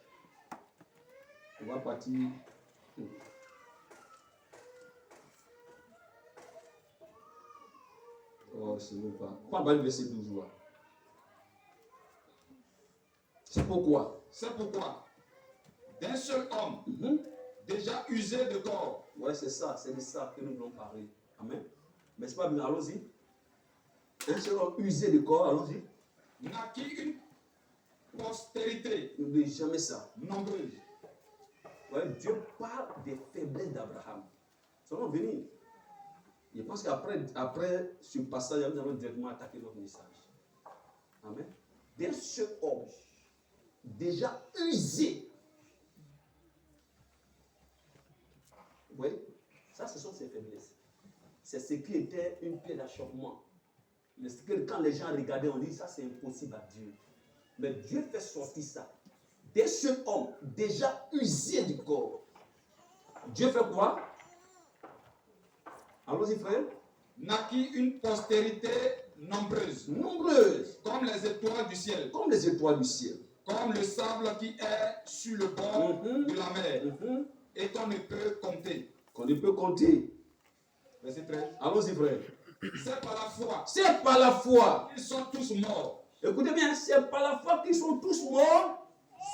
On va partir. Oh, c'est même pas. Pas à partir du verset 12. Ouais. C'est pourquoi. C'est pourquoi, d'un seul homme, Mhm. déjà usé de corps, Ouais, c'est ça. C'est de ça que nous voulons parler. Amen. Mais c'est pas bien. Allons-y. Un seul homme usé de corps, allons-y. naquit une postérité N'oubliez jamais ça. nombreuse. Ouais, Dieu parle des faiblesses d'Abraham. Ça va venir. Je pense qu'après ce passage, nous allons directement attaquer notre message. Amen. D'un seul homme, déjà usé. Vous voyez, ça, ce sont ses faiblesses. C'est ce qui était une pierre d'achoppement. Quand les gens regardaient, on dit ça, c'est impossible à Dieu. Mais Dieu fait sortir ça. D'un seul homme, déjà usé du corps. Dieu fait quoi? Allons-y, frère. Naquit une postérité nombreuse, Nombreuses, comme les étoiles du ciel, comme les étoiles du ciel. comme le sable qui est sur le bord Mhm. de la mer, Mhm. et qu'on ne peut compter. Qu'on ne peut compter. Verset 13. Allons-y, frère. C'est par la foi C'est par la foi. qu'ils sont tous morts, Écoutez bien, c'est par la foi qu'ils sont tous morts.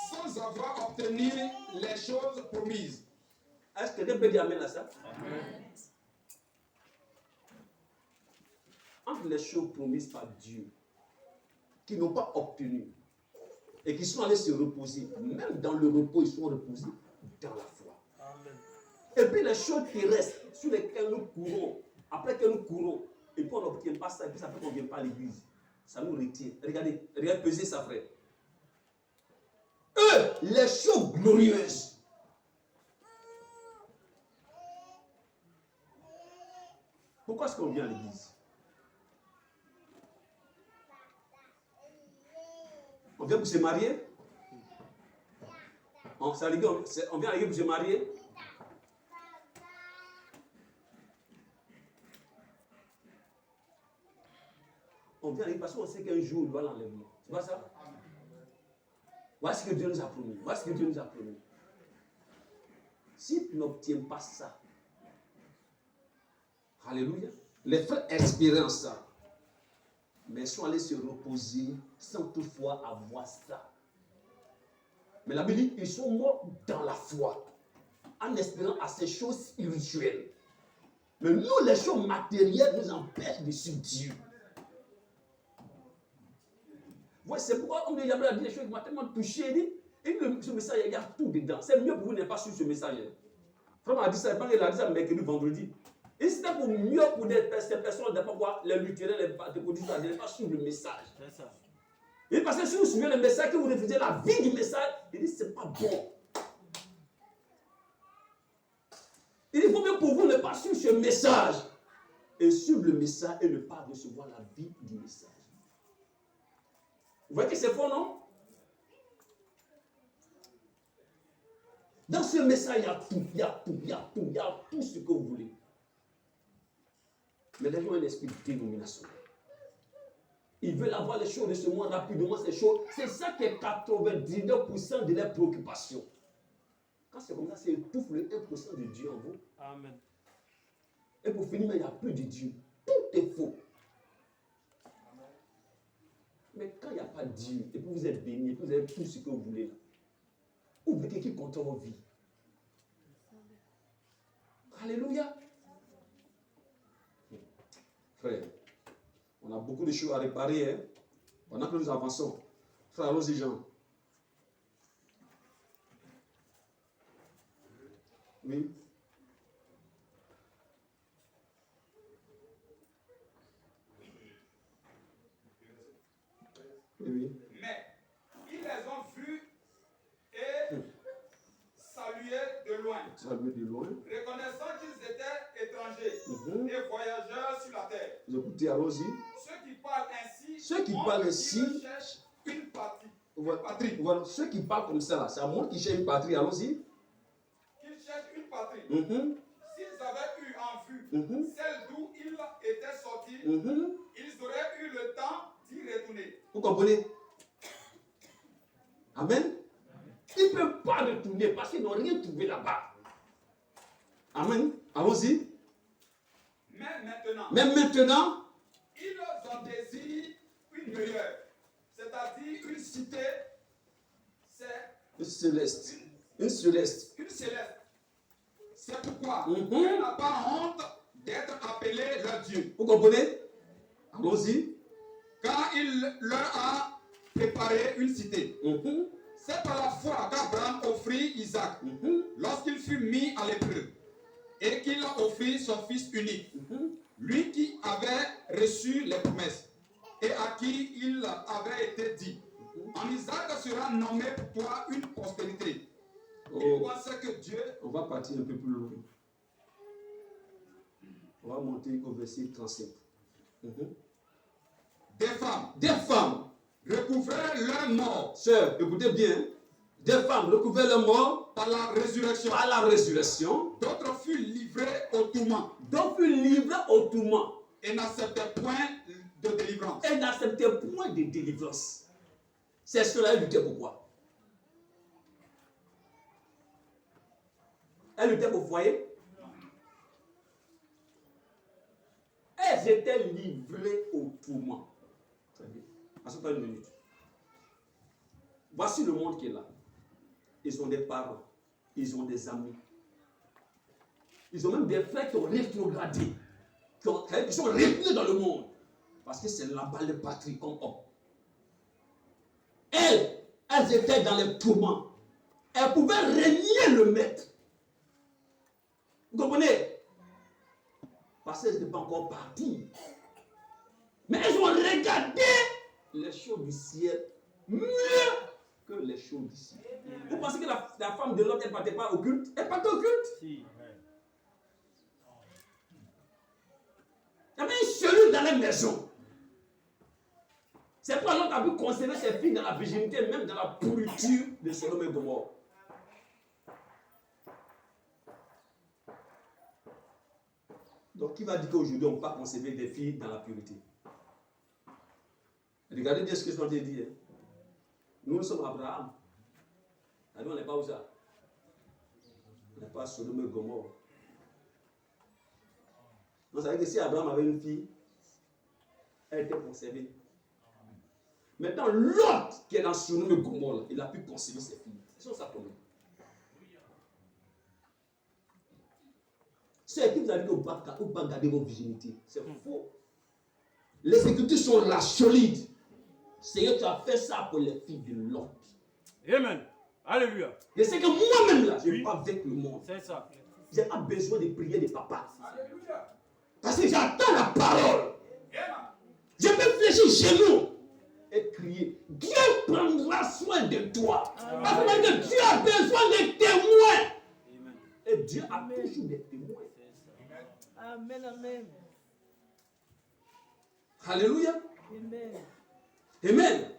sans avoir obtenu les choses promises. Est-ce que quelqu'un peut dire amen à ça? Entre les choses promises par Dieu, qu'ils n'ont pas obtenues, et qui sont allés se reposer, même dans le repos, ils sont reposés dans la foi. Amen. Et puis les choses terrestres sur lesquelles nous courons, après que nous courons, et puis on n'obtient pas ça, et puis ça fait qu'on ne vient pas à l'église. Ça nous retient. Regardez, pesez ça, frère. Eux, les choses glorieuses. Pourquoi est-ce qu'on vient à l'église? On vient pour se marier? On vient à l'église pour se marier? On vient à l'église parce qu'on sait qu'un jour, il doit l'enlèvement. C'est pas ça? Voici ce que Dieu nous a promis. Voici ce que Dieu nous a promis. Si tu n'obtiens pas ça, alléluia, les frères expérimentent ça. Mais ils sont allés se reposer sans toutefois avoir ça. Mais la Bible dit, ils sont morts dans la foi, en espérant à ces choses spirituelles. Mais nous, les choses matérielles nous empêchent de suivre Dieu. Ouais, c'est pourquoi on dit, a dit des choses qui m'ont tellement touché. Et ce message, il y a tout dedans. C'est mieux pour vous de ne pas suivre ce message. Vraiment, il a dit ça, il a dit ça mercredi, vendredi. Et c'était pour mieux pour ces personnes, de ne pas voir les luthériens, les baptistes, de ne pas suivre le message. C'est ça. Et parce que si vous suivez le message, que vous refusez la vie du message, il dit c'est pas bon. Il faut mieux pour vous ne pas suivre ce message. Et suivre le message et ne pas recevoir la vie du message. Vous voyez que c'est faux, non? Dans ce message, il y a tout, il y a tout, il y a tout, il y a tout ce que vous voulez. Mais les gens ont un esprit dénominationnel. Ils veulent avoir les choses de ce monde rapidement, ces choses. C'est ça qui est 99% de leurs préoccupations. Quand c'est comme ça, c'est étouffe le 1% de Dieu en vous. Amen. Et pour finir, il n'y a plus de Dieu. Tout est faux. Mais quand il n'y a pas de Dieu, et puis vous êtes béni, et puis vous avez tout ce que vous voulez, là, vous voulez qui contrôle vos vies. Alléluia. Frère, on a beaucoup de choses à réparer, hein, pendant que nous avançons. Frère, allons-y, Jean. Oui. Oui. Mais ils les ont vus et salués de loin, Salut de loin. reconnaissant qu'ils étaient étrangers Mhm. et voyageurs sur la terre. Vous écoutez, allons-y. Ceux qui parlent ainsi, Ceux qui montrent parlent qu'ils ainsi- cherchent une patrie. Voilà, Patrie. voilà, ceux qui parlent comme ça, là, c'est à moi qui cherche une patrie, allons-y. Qu'ils cherchent une patrie. Mhm. S'ils avaient eu en vue Mhm. celle d'où ils étaient sortis, Mhm. ils auraient eu le temps d'y retourner. Vous comprenez? Amen. Ils ne peuvent pas retourner parce qu'ils n'ont rien trouvé là-bas. Amen. Allons-y. Mais maintenant, Mais maintenant, ils en désirent une meilleure, c'est-à-dire une cité, c'est une céleste. Une céleste. une céleste. C'est pourquoi Mhm. Dieu n'a pas honte d'être appelé leur Dieu, Vous comprenez? Allons-y. car il leur a préparé une cité. Mhm. C'est par la foi qu'Abraham offrit Isaac Mhm. lorsqu'il fut mis à l'épreuve et qu'il offrit son fils unique, Mhm. lui qui avait reçu les promesses et à qui il avait été dit: en Isaac sera nommé pour toi une postérité. Il Oh, pensait que Dieu, on va partir un peu plus loin. On va monter au verset 37. Mhm. Des femmes, recouvrait leur mort sœurs, écoutez bien, hein. Des femmes recouvrent leur mort par la résurrection. par la résurrection, D'autres furent livrés au tourment donc furent livrés au tourment et n'acceptaient point de délivrance. et n'acceptaient point de délivrance. C'est cela, elles luttaient pourquoi? Elles luttaient pour foyer. Elles étaient livrées au tourment. Très bien. Asseyez-toi une minute. Voici le monde qui est là. Ils ont des parents, ils ont des amis. Ils ont même des frères qui ont rétrogradé, qui sont retenus dans le monde. Parce que c'est là-bas le patrie comme homme. Elles étaient dans les tourments. Elles pouvaient régner le maître. Vous comprenez? Parce qu'elles n'étaient pas encore parties. Mais elles ont regardé les choses du ciel mieux que les choses d'ici. Vous pensez que la femme de l'autre, elle ne partait pas au culte? Elle partait au culte. Si. Il y avait une cellule dans la maison. C'est pourquoi l'autre a pu conserver ses filles dans la virginité, même dans la pourriture de Sodome et Gomorrhe. Donc, qui va dire qu'aujourd'hui, on ne peut pas conserver des filles dans la pureté? Regardez bien ce que je viens de dire. Nous sommes Abraham. Alors, on n'est pas où ça? On n'est pas Sodome et Gomorrhe. Donc, ça veut dire que si Abraham avait une fille, elle était conservée. Maintenant, l'autre qui est dans Sodome et Gomorrhe, il a pu conserver ses filles. C'est ça pour nous. C'est qui vous a dit que vous ne pas garder vos virginités. C'est faux. Les Écritures sont là, solides. Seigneur, tu as fait ça pour les filles de l'autre. Amen. Alléluia. Je sais que moi-même, là, je ne Oui. vais pas avec le monde. C'est ça. Je n'ai pas besoin de prier de papa. Alléluia. Parce que j'attends la parole. Amen. Je peux fléchir chez nous et crier. Dieu prendra soin de toi. Parce que Dieu a besoin de témoins. Amen. Et Dieu a toujours des témoins. C'est ça. Amen, amen. Alléluia. Amen. Amen.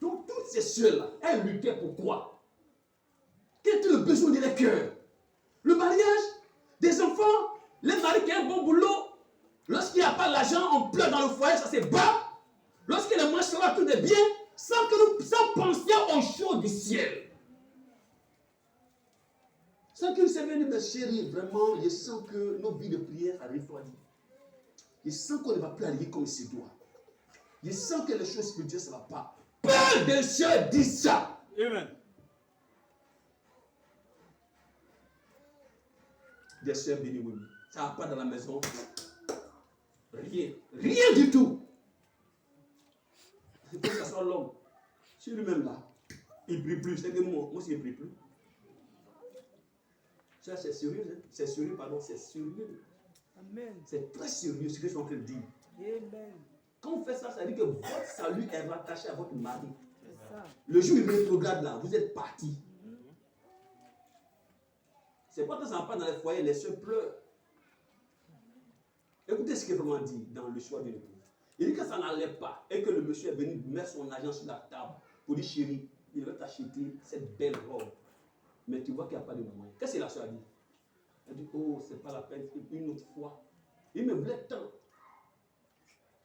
Donc toutes ces soeurs-là, elles luttaient pour quoi? Quel était le besoin de leur cœur? Le mariage, des enfants, les maris qui ont un bon boulot. Lorsqu'il n'y a pas l'argent, on pleure dans le foyer, ça se bat. Lorsque le mois sera tout est bien, sans penser aux choses du ciel. Sans que nous savions, mes chéris, vraiment, je sens que nos vies de prière a refroidi. Je sens qu'on ne va plus aller comme il se doit. Je sens que les choses spirituelles, ça ne va pas. Peu de sœurs disent ça. Amen. Des sœurs bénies, oui. Ça va pas dans la maison. Rien. Rien du tout. Il faut que ça soit l'homme. C'est lui-même là. Il ne brille plus. C'est que moi aussi, il ne brille plus. Ça, c'est sérieux. Hein? C'est sérieux, pardon. C'est sérieux. Amen. C'est très sérieux ce que je suis en train de dire. Amen. Quand on fait ça, ça veut dire que votre salut est rattaché à votre mari. C'est ça. Le jour où il rétrograde là, vous êtes parti. C'est pas que ça va pas dans les foyers, les soeurs pleurent. Écoutez ce qu'il est vraiment dit dans le choix de l'épouse. Il dit que ça n'allait pas et que le monsieur est venu mettre son argent sur la table pour dire chérie, il va t'acheter cette belle robe. Mais tu vois qu'il n'y a pas de moyen. Qu'est-ce que la soeur a dit? Elle dit, oh, c'est pas la peine, une autre fois. Il me voulait tant.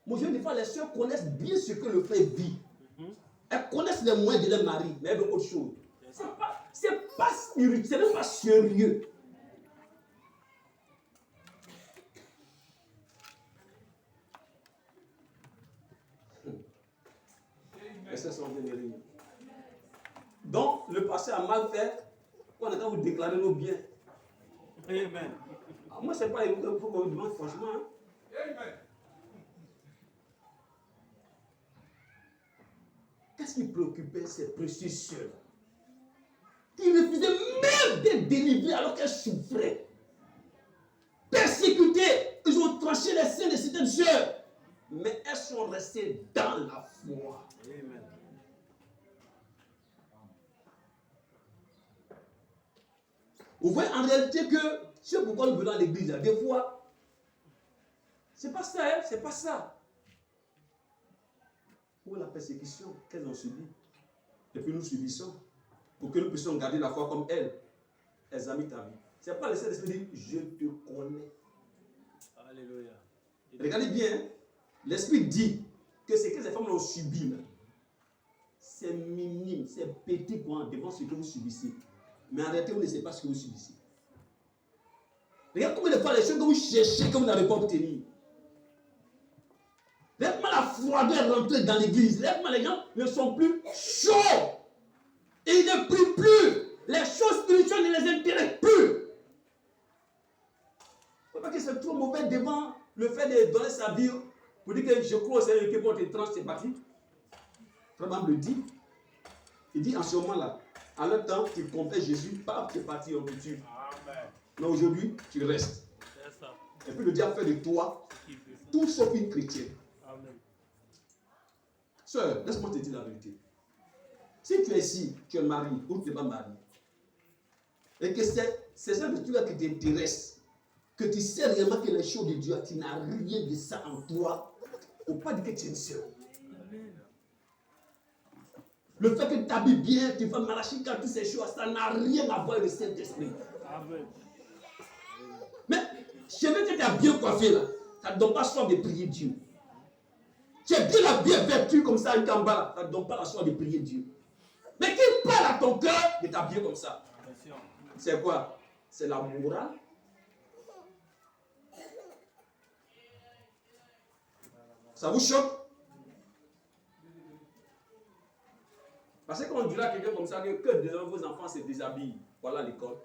Moi, je dis, des fois, les soeurs connaissent bien ce que le frère vit. Elles connaissent les moyens de leur mari, mais elles veulent autre chose. C'est pas spirituel, c'est même pas sérieux. Donc, le passé a mal fait. On a qu'à vous déclarer nos biens. Amen. Moi, c'est pas il faut qu'on me demande franchement. Hein. Amen. Qu'est-ce qui préoccupait ces précieux sœurs? Qui refusaient même d'être délivrées alors qu'elles souffraient. Persécutées, ils ont tranché les seins de certaines sœurs. Mais elles sont restées dans la foi. Amen. Vous voyez en réalité que c'est pourquoi nous venons à l'église. Des fois, c'est pas ça, hein, c'est pas ça. Pour la persécution qu'elles ont subie. Et puis nous subissons. Pour que nous puissions garder la foi comme elles. Elles ont mis ta vie. C'est pas le Saint-Esprit dit, je te connais. Alléluia. Regardez bien, hein. L'Esprit dit que ce que ces femmes ont subi, là, c'est minime, c'est petit quoi, devant ce que vous subissez. Mais en réalité, vous ne savez pas ce que vous subissez. Regarde combien de fois les choses que vous cherchez, que vous n'avez pas obtenu. Regarde comment la froideur rentrée dans l'église. Regarde comment les gens ne sont plus chauds. Et ils ne prient plus. Les choses spirituelles ne les intéressent plus. Il ne faut pas que c'est trop mauvais devant le fait de donner sa vie pour dire que je crois au Seigneur que votre tranche c'est parti. Vraiment le dit. Il dit en ce moment-là, en même temps, tu confesses Jésus, pas tu es parti en futur. Amen. Mais aujourd'hui, tu restes. C'est ça. Et puis le diable fait de toi tout sauf une chrétienne. Amen. Sœur, laisse-moi te dire la vérité. Si tu es ici, tu es marié ou tu n'es pas marié, et que c'est ça de tout là qui t'intéresse, que tu sais réellement que les choses de Dieu, tu n'as rien de ça en toi, il ne faut pas dire que tu es une sœur. Le fait que tu t'habilles bien, tu vas malachika, toutes ces choses, ça n'a rien à voir avec le Saint-Esprit. Amen. Mais je veux que tu as bien coiffé là, ça ne donne pas soif de prier Dieu. Tu es bien vêtu comme ça, un gamba là, ça ne donne pas la soif de prier Dieu. Mais qui parle à ton cœur de t'habiller comme ça? C'est quoi? C'est la morale. Ça vous choque? Parce qu'on dira à quelqu'un comme ça que vos enfants se déshabillent. Voilà l'école.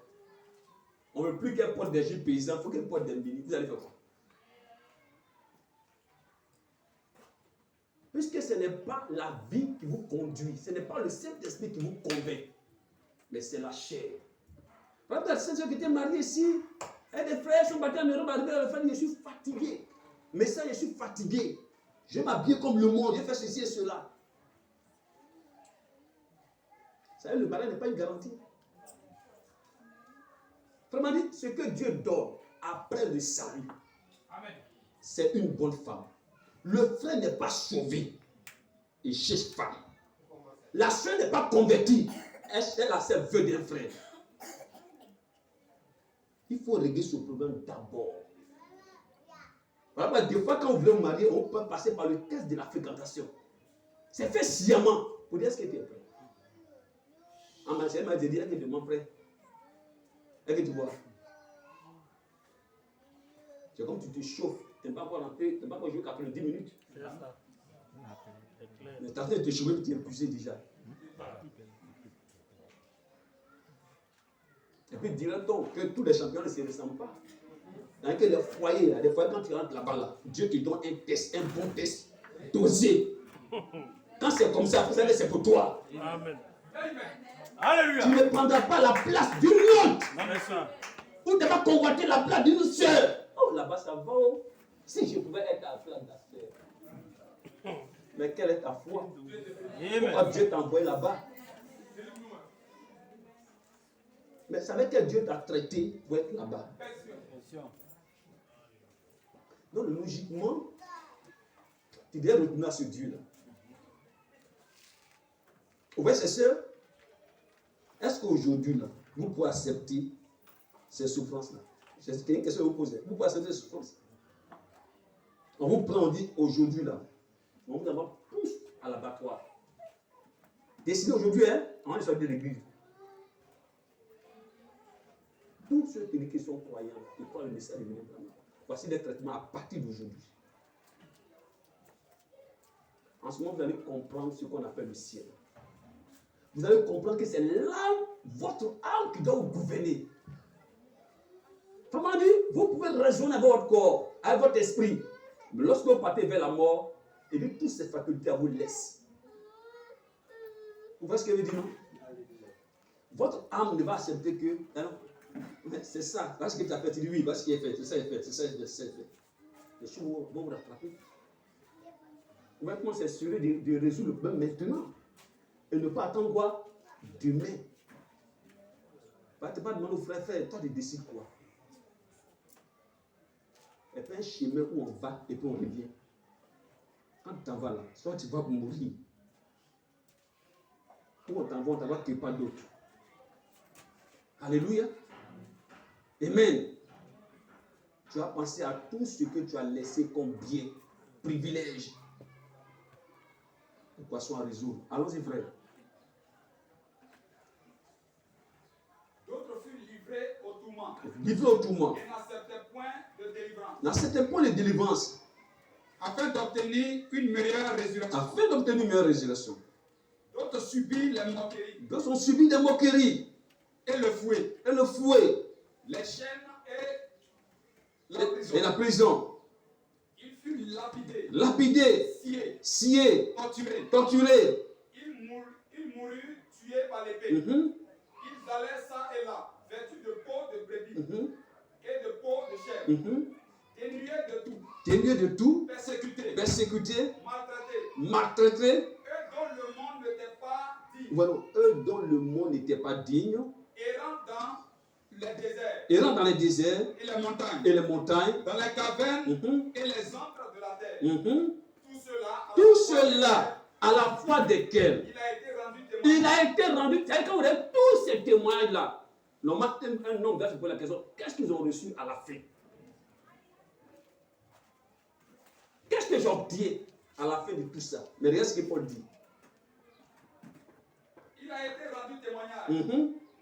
On ne veut plus qu'elle porte des jupes paysans, il faut qu'elle porte des mbini. Vous allez faire quoi? Puisque ce n'est pas la vie qui vous conduit, ce n'est pas le Saint-Esprit qui vous convainc, mais c'est la chair. Par exemple, la Sainte qui était mariée ici, et des frères sont battus en Europe, arrivés à la fin, je suis fatigué. Mais ça, je suis fatigué. Je m'habille comme le monde, je fais ceci et cela. Vous savez, le mariage n'est pas une garantie. Vraiment dit, ce que Dieu donne après le salut, c'est une bonne femme. Le frère n'est pas sauvé. Il cherche femme. La soeur n'est pas convertie. Elle a ses vœux d'un frère. Il faut régler ce problème d'abord. Voilà, des fois, quand on veut vous marier, on peut passer par le test de la fréquentation. C'est fait sciemment pour dire ce que tu es prêt. En marché, elle m'a dit, est-ce que tu es vraiment prêt? Est-ce que tu vois? C'est comme tu te chauffes. Tu n'es pas encore rentré, tu n'es pas encore joué 90 minutes. C'est ça. C'est clair. Mais tu as fait de te chauffer, tu es épuisé déjà. Et puis, dirait-on que tous les champions ne se ressemblent pas. Dans les foyers, là, des fois, quand tu rentres là-bas, là, Dieu te donne un test, un bon test, dosé. Quand c'est comme ça, vous savez, c'est pour toi. Amen. Tu Alléluia. ne prendras pas la place d'une autre. Amen, ça. Ou tu ne vas pas convoiter la place d'une sœur. Oh, là-bas, ça va. Oh. Si je pouvais être à la place de la sœur. Mais quelle est ta foi? Pourquoi Amen. Dieu t'a envoyé là-bas? Mais c'est avec quel Dieu t'a traité pour être là-bas? Donc, logiquement, tu dois retourner à ce Dieu-là. Vous voyez, c'est sûr? Est-ce qu'aujourd'hui, là, vous pouvez accepter ces souffrances-là? C'est une question que vous posez. Vous pouvez accepter ces souffrances? On vous prend, on dit aujourd'hui, là, on vous envoie tous à l'abattoir. Décidez aujourd'hui, hein, on va sortir de l'église. Tous ceux qui sont croyants, qui croient le message de Dieu, voici des traitements à partir d'aujourd'hui. En ce moment, vous allez comprendre ce qu'on appelle le ciel. Vous allez comprendre que c'est l'âme, votre âme qui doit vous gouverner. Comment dire? Vous pouvez raisonner avec votre corps, avec votre esprit. Mais lorsque vous partez vers la mort, et bien toutes ces facultés à vous laissent. Vous voyez ce que je veux dire, non? Votre âme ne va accepter que. Hein, c'est ça. Voilà ce que tu as fait. Tu dis oui, voilà ce qui est fait. C'est ça, est fait. C'est ça, est fait. C'est ça, est fait. Les choses vont vous rattraper. Vous voyez comment c'est sûr de résoudre le problème maintenant. Et ne pas attendre quoi? Demain. Tu ne pas demander au frère, toi tu décides quoi? Et puis un chemin où on va et puis on revient. Quand tu t'en vas là, soit tu vas mourir. Ou on t'envoie quelque part d'autre. Alléluia. Amen. Tu as pensé à tout ce que tu as laissé comme bien, privilège. Équation à résoudre. Allons-y, frère. D'autres furent livrés au tourment. Livrés au tourment. Et n'acceptaient point de délivrance. N'acceptez point les délivrances. Afin d'obtenir une meilleure résurrection. Afin d'obtenir une meilleure résurrection. D'autres subirent les moqueries. D'autres ont subi des moqueries. Et le fouet. Et le fouet. Les chaînes et la prison. Et la prison. Ils furent lapidés. Lapidés. Sciés. Sciés. Torturés. Torturés. Ils moururent tués par l'épée. Ils allaient ça et là, vêtus de peau de brebis et de peau de chair. Dénués de tout. Dénués de tout. Persécutés. Persécutés. Maltraités. Maltraités. Eux dont le monde n'était pas digne. Voilà, eux dont le monde n'était pas digne. Errant dans les déserts. Errant dans les déserts. Et les montagnes. Et les montagnes. Dans les cavernes et les antres de la terre. Tout cela, à la foi desquels il a été rendu témoin. il a été rendu. C'est-à-dire quand vous avez tous ces témoignages-là, normalement, un homme va se poser la question, qu'est-ce qu'ils ont reçu à la fin? Qu'est-ce que j'ai obtenu à la fin de tout ça? Mais regarde ce que Paul dit. Il a été rendu témoignage.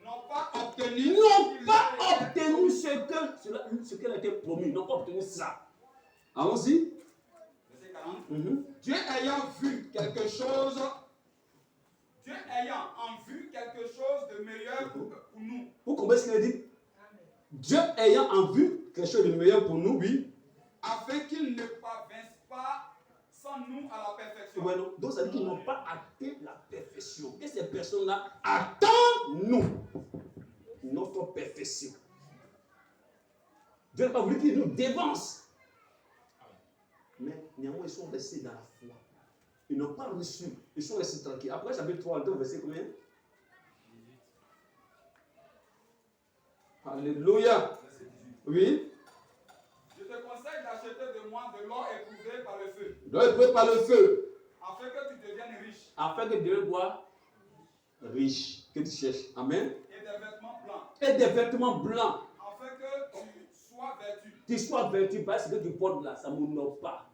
N'ont pas obtenu ce qu'elle a été promis. N'ont pas obtenu ça. Allons-y. Verset 40. Dieu ayant vu quelque chose, de meilleur pour nous. Vous comprenez ce qu'il dit? Dieu ayant en vue quelque chose de meilleur pour nous, oui. Afin qu'il ne parvinsse pas sans nous à la perfection. Ouais, donc ça veut dire qu'ils n'ont pas atteint la perfection. Et ces personnes-là attendent nous notre perfection. Dieu n'a pas voulu qu'ils nous dévancent. Mais néanmoins, ils sont restés dans la foi. Ils n'ont pas reçu. Ils sont restés tranquilles. Après, chapitre 3, verset combien? Alléluia. Oui. Je te conseille d'acheter de moi de l'or éprouvé par le feu. L'or éprouvé par le feu. Afin que tu deviennes riche. Afin que tu deviennes quoi? Riche. Que tu cherches. Amen. Et des vêtements blancs. Et des vêtements blancs. Afin que tu sois vêtu. Tu sois vêtu parce que tu portes là, ça ne m'honore pas.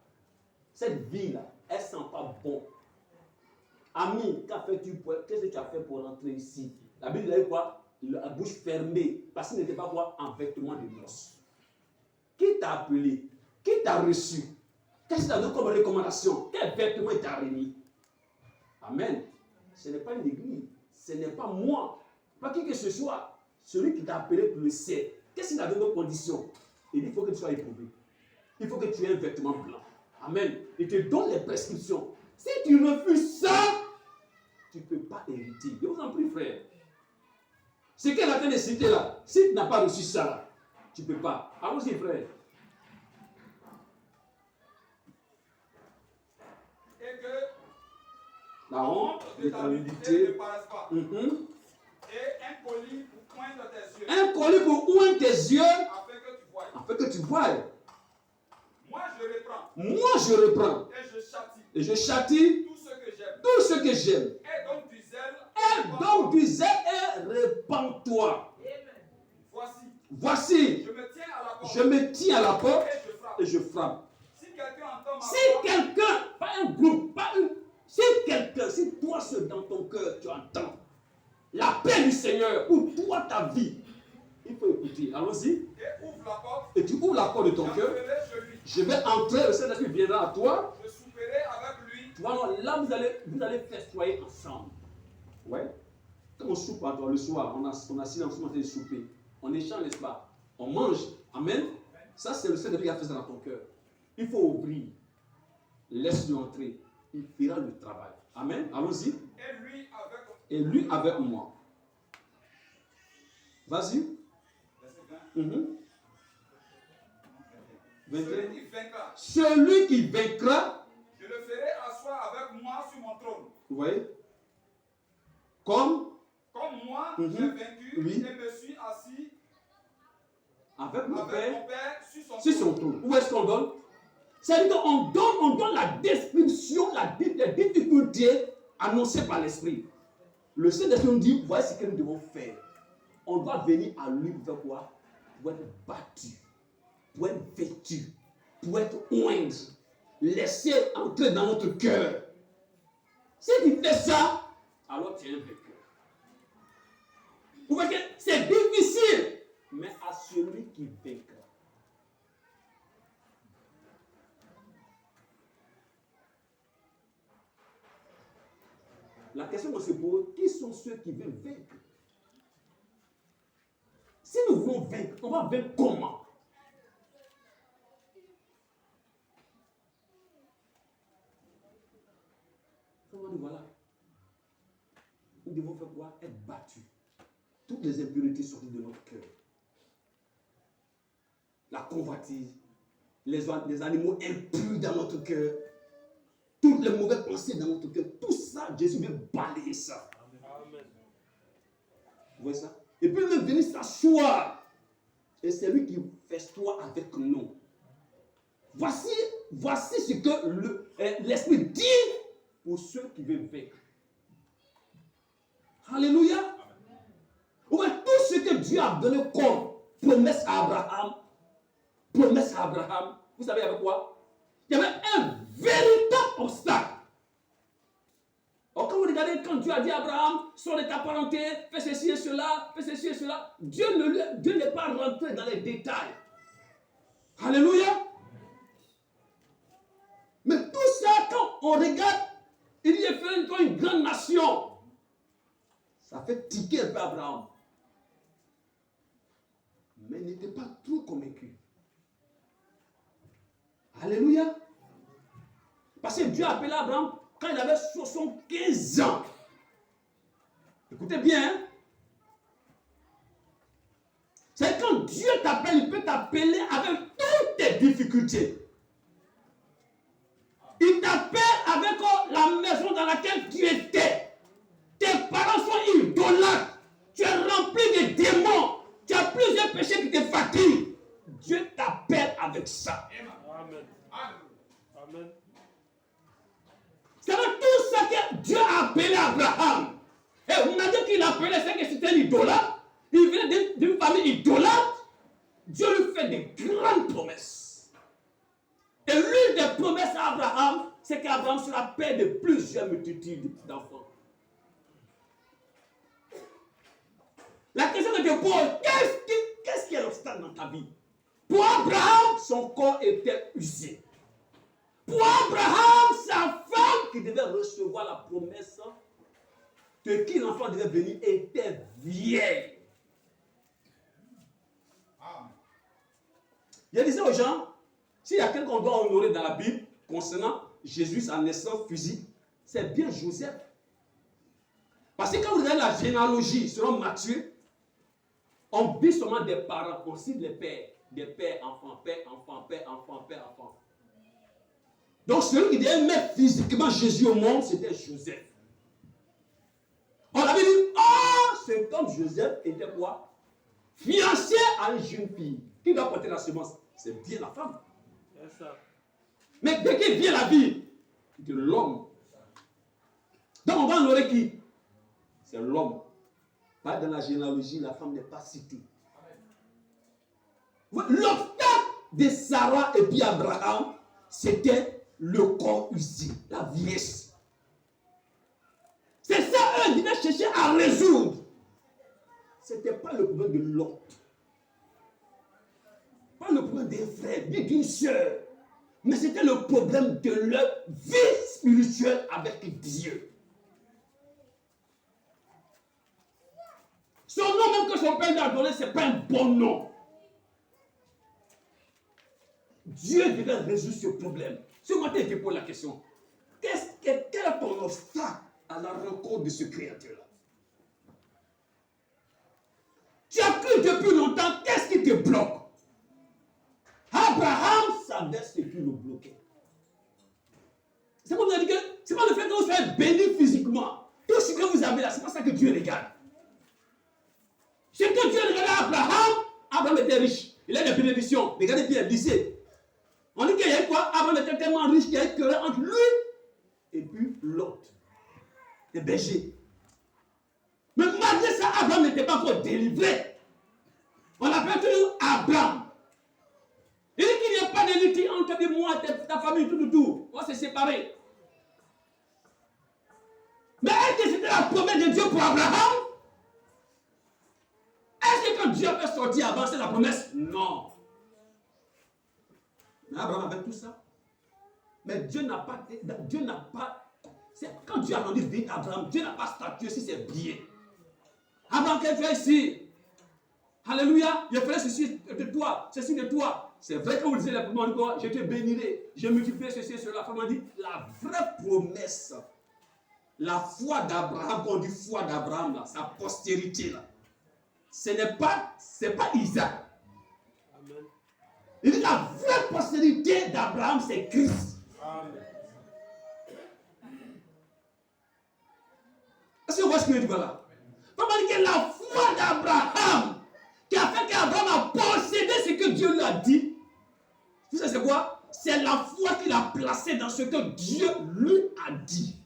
Cette vie-là, elle ne sent pas bon. Ami, qu'est-ce que tu as fait pour rentrer ici? La Bible dit quoi? La bouche fermée, parce qu'il n'était pas quoi? En vêtements de noces. Qui t'a appelé? Qui t'a reçu? Qu'est-ce que tu as donné comme recommandation? Quel vêtement il t'a remis? Amen. Ce n'est pas une église. Ce n'est pas moi. Pas qui que ce soit. Celui qui t'a appelé pour le sait. Qu'est-ce qu'il a donné comme condition? Il dit, il faut que tu sois éprouvé. Il faut que tu aies un vêtement blanc. Amen. Il te donne les prescriptions. Si tu refuses ça, tu ne peux pas hériter. Je vous en prie, frère. Ce qu'elle a fait de citer là, si tu n'as pas reçu ça là, tu ne peux pas. Allons-y, frère. Et que La honte de de ta ta nudité nudité. ne paraisse pas. Mhm. Et un colis pour poindre tes yeux, Un colis pour oindre tes yeux, afin que tu voies. afin que tu voies. Moi, je reprends Moi, je reprends et je châtie et je châtie tout ce que j'aime. tout ce que j'aime. Et donc du zèle. Et donc du zèle et répands-toi. Voici, Voici, je me tiens à la porte je me tiens à la porte et je frappe. et je frappe. Si quelqu'un entend ma Si voix, quelqu'un, pas un groupe, pas une, si quelqu'un, si toi seul dans ton cœur, tu entends la paix du Seigneur pour toi, ta vie, il faut écouter. Allons-y. et ouvre la porte, Et tu ouvres la porte de ton cœur. j'entrerai chez lui. Je vais entrer, le Saint-Esprit viendra à toi. Je souperai avec lui. Tu vois, alors, là, vous allez festoyer ensemble. Ouais. Quand on soupe à toi le soir, on a silencieusement de souper. On échange, n'est-ce pas? On mange. Amen. Ça, c'est le Saint-Esprit qui a fait ça dans ton cœur. Il faut ouvrir. Laisse-le entrer. Il fera le travail. Amen. Allons-y. Et lui avec Et lui avec moi. Vas-y. verset 20. Mhm. 21. Celui qui vaincra, Celui qui vaincra, je le ferai asseoir avec moi sur mon trône. vous voyez, comme Comme moi, Mhm. j'ai vaincu Oui. et me suis assis avec mon avec Père mon Père sur son sur trône. son trône. Où est-ce qu'on donne? C'est-à-dire qu'on donne la description, des difficultés annoncées par l'Esprit. Le Saint-Esprit nous dit, voici ce que nous devons faire. On doit venir à lui pour faire quoi? Pour être battu, pour être vêtu, pour être oint, laisser entrer dans notre cœur. Si tu fais ça, alors tu es un vainqueur. Vous voyez que c'est difficile, mais à celui qui vaincra. La question qu'on se pose, qui sont ceux qui veulent vaincre? Si nous voulons vaincre, on va vaincre comment? On dit voilà. Nous devons faire quoi? Être battus. Toutes les impuretés sorties de notre cœur. La convoitise, les animaux impurs dans notre cœur, toutes les mauvaises pensées dans notre cœur, tout ça, Jésus veut balayer ça. Amen. Vous voyez ça? Et puis il veut venir s'asseoir. Et c'est lui qui festoie avec nous. Voici ce que l'Esprit dit pour ceux qui veulent vaincre. Alléluia. Ouais, tout ce que Dieu a donné comme promesse à Abraham, vous savez avec quoi? Il y avait un véritable obstacle. Alors quand vous regardez, quand Dieu a dit à Abraham, sors de ta parenté, fais ceci et cela, Dieu n'est pas rentré dans les détails. Alléluia. Mais tout ça, quand on regarde, il y a fait une grande nation. Ça fait tiquer un peu Abraham. Mais il n'était pas trop convaincu. Alléluia. Parce que Dieu a appelé Abraham quand il avait 75 ans. Écoutez bien. Hein? C'est quand Dieu t'appelle, il peut t'appeler avec toutes tes difficultés. Il t'appelle avec la maison dans laquelle tu étais. Tes parents sont idolâtres. Tu es rempli de démons. Tu as plusieurs péchés qui te fatiguent. Dieu t'appelle avec ça. Amen. Amen. C'est tout ça que Dieu a appelé Abraham. Et on a dit qu'il appelait ça que c'était un idolâtre. Il venait d'une famille idolâtre. Dieu lui fait de grandes promesses. Et l'une des promesses à Abraham, c'est qu'Abraham sera père de plusieurs multitudes d'enfants. La question que je pose, qu'est-ce qui est l'obstacle dans ta vie? Pour Abraham, son corps était usé. Pour Abraham, sa femme qui devait recevoir la promesse de qui l'enfant devait venir était vieille. Je disais aux gens, s'il y a quelqu'un qu'on doit honorer dans la Bible concernant Jésus, sa naissance physique, c'est bien Joseph. Parce que quand vous regardez la généalogie selon Matthieu, on dit seulement des parents, on cite les pères. Des pères, enfants, père, enfant, père, enfant, père, enfant. Donc celui qui devait mettre physiquement Jésus au monde, c'était Joseph. On avait dit, ah, cet homme Joseph était quoi? Fiancé à une jeune fille. Qui doit porter la semence? C'est bien la femme. C'est ça. Mais dès qu'il vient la vie de l'homme, donc on va honorer qui? C'est l'homme. Pas dans la généalogie, la femme n'est pas citée. L'obstacle de Sarah et puis Abraham, c'était le corps usé, la vieillesse. C'est ça, eux, ils devaient chercher à résoudre. Ce n'était pas le problème de l'autre. Pas le problème d'un frère, ni d'une soeur. Mais c'était le problème de leur vie spirituelle avec Dieu. Son nom même que son père lui a donné, ce n'est pas un bon nom. Dieu devait résoudre ce problème. Ce matin, il te pose la question. Quel est ton obstacle à la rencontre de ce créateur-là? Tu as cru depuis longtemps, qu'est-ce qui te bloque? Abraham savait ce qui le bloquait. C'est pour vous dire que c'est pas le fait que vous soyez béni physiquement. Tout ce que vous avez là, c'est pas ça que Dieu regarde. Ce que Dieu regardait à Abraham, Abraham était riche. Il a des bénédictions. Regardez bien, lycée. On dit qu'il y a quoi? Abraham était tellement riche qu'il y a une querelle entre lui et puis l'autre. Les bergers. Mais malgré ça, Abraham n'était pas encore délivré. On l'appelle toujours Abraham. Il dit qu'il n'y a pas de litige entre moi et ta famille, tout. On va se séparer. Mais est-ce que c'était la promesse de Dieu pour Abraham? Est-ce que Dieu a fait sortir avant, c'est la promesse? Non. Mais Abraham avait tout ça. Mais Dieu n'a pas. Quand Dieu a rendu vie à Abraham, Dieu n'a pas statué si c'est bien. Abraham, qu'est-ce que tu fais ici? Alléluia, je ferai ceci de toi, ceci de toi. C'est vrai que vous disiez la première fois, je te bénirai, je multiplierai ceci et cela. La femme dit, la vraie promesse, la foi d'Abraham, qu'on dit foi d'Abraham, là, sa postérité, là, c'est pas Isaac. Amen. Il dit, la vraie postérité d'Abraham, c'est Christ. Amen. Est-ce que vous voyez ce que je dis là? Comment dire que la foi d'Abraham, qui a fait qu'Abraham a possédé ce que Dieu lui a dit, vous savez c'est quoi? C'est la foi qu'il a placée dans ce que Dieu lui a dit.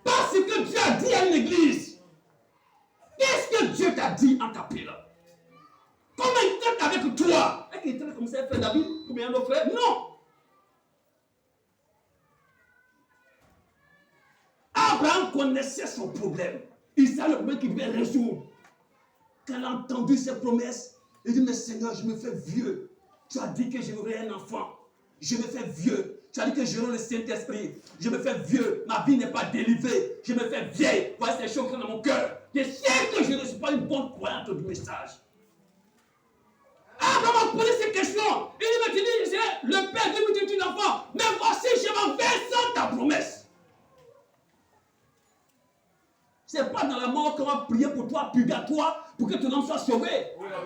Pas ce que Dieu a dit à une église. Qu'est-ce que Dieu t'a dit en t'appelant? Comment il traite avec toi? Est-ce qu'il traite comme ça, frère David, ou bien nos frères? Non. Abraham connaissait son problème. Il savait le problème qu'il devait résoudre. Quand il a entendu ces promesses, il dit, mais Seigneur, je me fais vieux. Tu as dit que j'aurai un enfant. Je me fais vieux. Tu as dit que j'aurai le Saint-Esprit. Je me fais vieux. Ma vie n'est pas délivrée. Je me fais vieille. Voilà ces choses qui sont dans mon cœur. Je sais que je ne suis pas une bonne croyante du message. Abraham a posé ces questions. Il dit, mais tu dis, le Père dit, mais tu es un enfant. Mais voici, je m'en vais sans ta promesse. Ce n'est pas dans la mort qu'on va prier pour toi, purgatoire, pour que ton âme soit sauvé.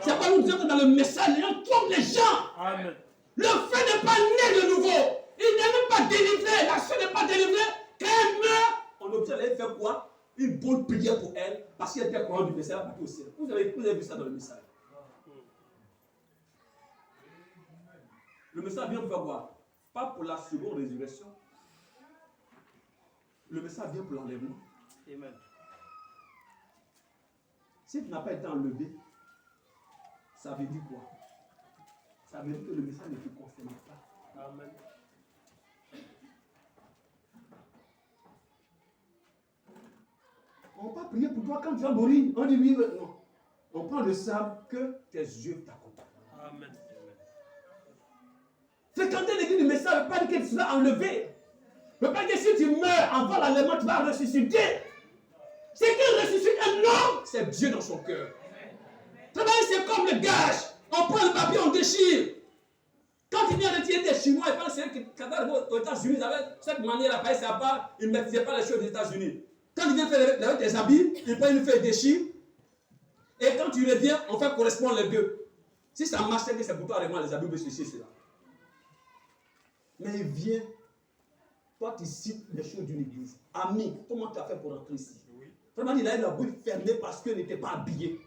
Ce n'est pas nous dire que dans le message, les gens trompent les gens. Amen. Le frère n'est pas né de nouveau. Il n'est même pas délivré. La soeur n'est pas délivrée. Quand elle meurt, on obtient d'aller faire quoi? Une bonne prière pour elle, parce qu'elle était croyante du message, elle va partir au ciel. Vous avez vu ça dans le message. Le message vient pour faire quoi? Pas pour la seconde résurrection. Le message vient pour l'enlèvement. Amen. Si tu n'as pas été enlevé, ça veut dire quoi? Ça veut dire que le message ne te concerne pas. Amen. On ne va pas prier pour toi quand tu vas mourir. On dit oui, non. On prend le sable que tes yeux t'accompagnent. Amen. Fréquenter l'église du message ne veut pas dire que tu seras enlevé. Ne veut pas dire que si tu meurs avant l'enlèvement, tu vas ressusciter. C'est qu'il ressuscite un homme, c'est Dieu dans son cœur. C'est comme le gage. On prend le papier, on déchire. Quand il vient retirer des Chinois, il pense que quand aux États-Unis, ils avaient cette manière à ça pas, ils ne maîtrisaient pas les choses des États-Unis. Quand il vient faire avec des habits, il prend une feuille déchire. Et quand tu reviens, on fait correspondre les deux. Si ça marche, c'est que c'est pour toi vraiment les habits de ceci, cela. Mais il vient, toi tu cites les choses d'une église. Ami, comment tu as fait pour entrer ici? Vraiment, il a eu la bouche fermée parce qu'il n'était pas habillé.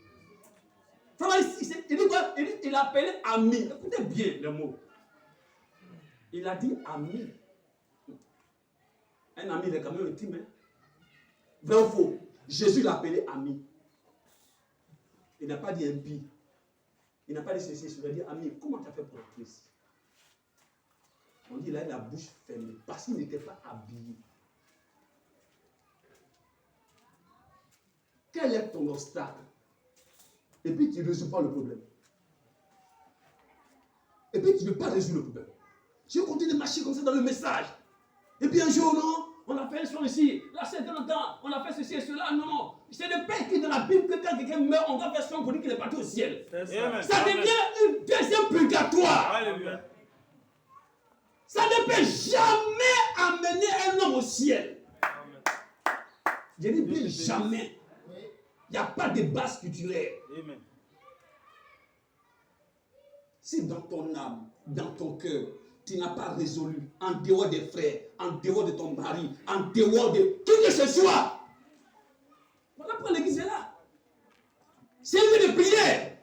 Vraiment, il dit quoi? Il a appelé ami. Écoutez bien le mot. Il a dit ami. Un ami, il est quand même intime. Hein? Vrai ou faux? Jésus l'a appelé ami. Il n'a pas dit impie. Il n'a pas dit ceci. Il a dit ami. Comment tu as fait pour entrer ici? On dit il a eu la bouche fermée parce qu'il n'était pas habillé. Quel est ton obstacle? Et puis tu ne résous pas le problème. Et puis tu ne veux pas résoudre le problème. Je continue de marcher comme ça dans le message. Et puis un jour, non, on a fait un son ici. Là, c'est dans le temps. On a fait ceci et cela. Non. C'est le Père qui est dans la Bible que quand quelqu'un meurt, on va faire son pour dire qu'il est parti au ciel. Ça devient une deuxième purgatoire. Alléluia. Ça ne peut jamais amener un homme au ciel. Je dis bien jamais. Il n'y a pas de base culturelle. Amen. Si dans ton âme, dans ton cœur, tu n'as pas résolu, en dehors des frères, en dehors de ton mari, en dehors de qui que ce soit, voilà pourquoi l'église est là. C'est un lieu de prière.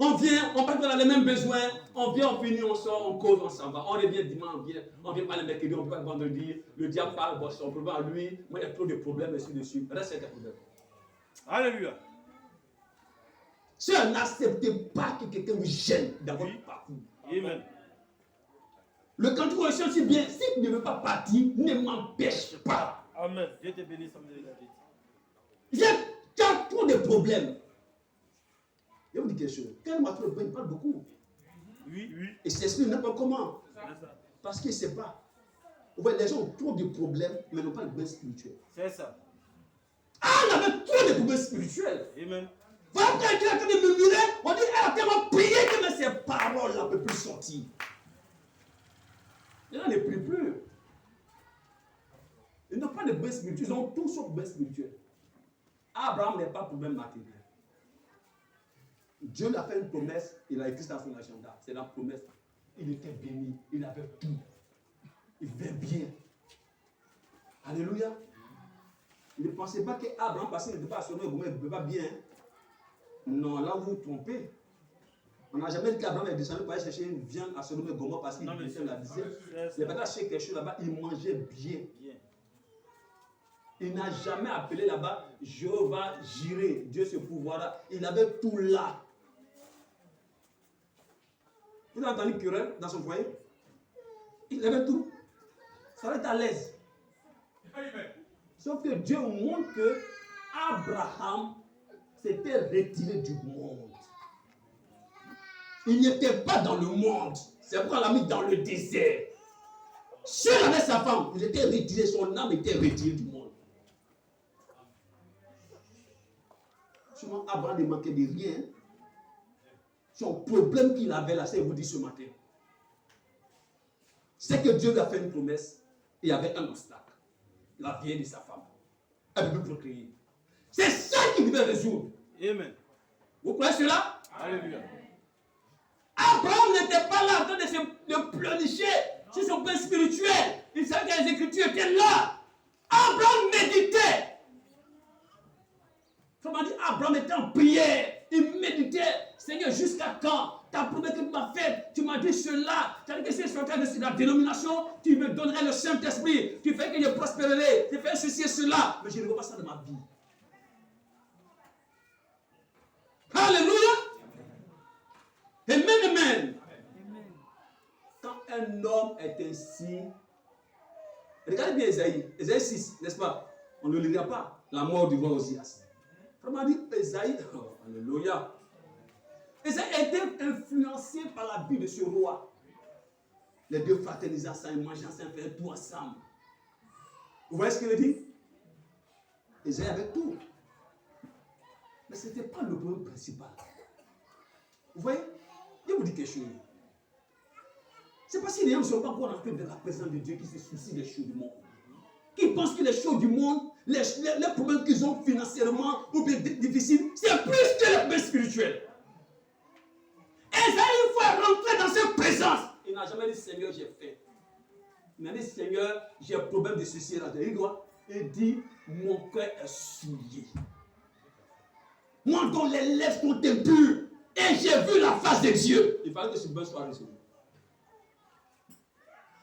On vient, on parle dans les mêmes besoins, on vient, on finit, on sort, on cause, on s'en va. On revient dimanche, on vient pas le mercredi, on vient pas le vendredi. Le diable parle, bon, on peut voir lui. Moi, il y a trop de problèmes ici dessus. Reste avec des problèmes. Alléluia. Sœur, n'acceptez pas que quelqu'un vous gêne dans votre parcours. Amen. Le cantique retient si bien, si tu ne veux pas partir, ne m'empêche pas. Amen. Dieu te bénisse, comme il l'a dit. Il y a trop de problèmes. Je vais vous dire quelque chose. Quand il m'a trouvé, il parle beaucoup. Oui. Et c'est ce n'est pas comment. C'est ça. Parce qu'il ne sait pas. Vous voyez, les gens ont trop de problèmes, mais n'ont pas de bain spirituel. C'est ça. Ah, il avait trop de problèmes spirituels. Amen. Voilà quand il est en train de murmurer, on dit, elle a tellement prié que même ces paroles-là ne peuvent plus sortir. Les gens ne prient plus. Ils n'ont pas de bain spirituel, ils ont tout sauf bain spirituel. Abraham n'est pas problème matériel. Dieu lui a fait une promesse, il a écrit ça sur l'agenda. C'est la promesse. Il était béni, il avait tout. Il vivait bien. Alléluia. Ne pensez pas qu'Abraham, parce qu'il n'était pas à son nom, il ne vivait pas bien. Non, là vous vous trompez. On n'a jamais dit qu'Abraham est descendu pour aller chercher une viande à Sodome et Gomorrhe parce qu'il était la disait. Il n'est pas allé acheter quelque chose là-bas, il mangeait bien. Il n'a jamais appelé là-bas Jéhovah Jireh, Dieu se pourvoira. Il avait tout là. Vous avez entendu querelle dans son foyer? Il avait tout. Ça va être à l'aise. Sauf que Dieu montre que Abraham s'était retiré du monde. Il n'était pas dans le monde. C'est pourquoi on l'a mis dans le désert. Seul avec sa femme, il était retiré, son âme était retirée du monde. Souvent, Abraham ne manquait de rien. Son problème qu'il avait là, c'est ce que je vous dis ce matin. C'est que Dieu lui a fait une promesse. Il y avait un obstacle. La vieille de sa femme. Elle ne peut plus procréer. C'est ça qu'il devait résoudre. Amen. Vous croyez cela? Alléluia. Abraham n'était pas là en train de pleurnicher sur son plan spirituel. Il savait que les Écritures étaient là. Abraham méditait. Comment dire? Abraham était en prière. Il méditait. Seigneur, jusqu'à quand? Ta promesse que tu m'as faite, tu m'as dit cela. Tu as dit que si je suis en train de la dénomination, tu me donnerais le Saint-Esprit. Tu fais que je prospérerai. Tu fais ceci et cela. Mais je ne vois pas ça dans ma vie. Alléluia. Amen, amen. Quand un homme est ainsi, regardez bien Esaïe 6, n'est-ce pas? On ne lira pas la mort du roi Osias. Comment dire Esaïe? Oh, alléluia. Esaïe a été influencé par la vie de ce roi. Les deux fraternisaient ensemble, mangeaient ensemble, faisaient tout ensemble. Vous voyez ce qu'il dit? Esaïe avait tout. Mais ce n'était pas le problème principal. Vous voyez? Je vous dis quelque chose. C'est parce que les gens ne sont pas encore entrés dans la présence de Dieu qui se soucient des choses du monde. Qui pensent que les choses du monde, les problèmes qu'ils ont financièrement ou bien difficiles, c'est plus que les problèmes spirituels. Et ça, il faut rentrer dans cette présence. Il n'a jamais dit Seigneur, j'ai faim. Il a dit Seigneur, j'ai un problème de ceci et là. Il dit mon cœur est souillé. Moi dont les lèvres sont impures. Et j'ai vu la face de Dieu. Il fallait que ce bon soit résolu.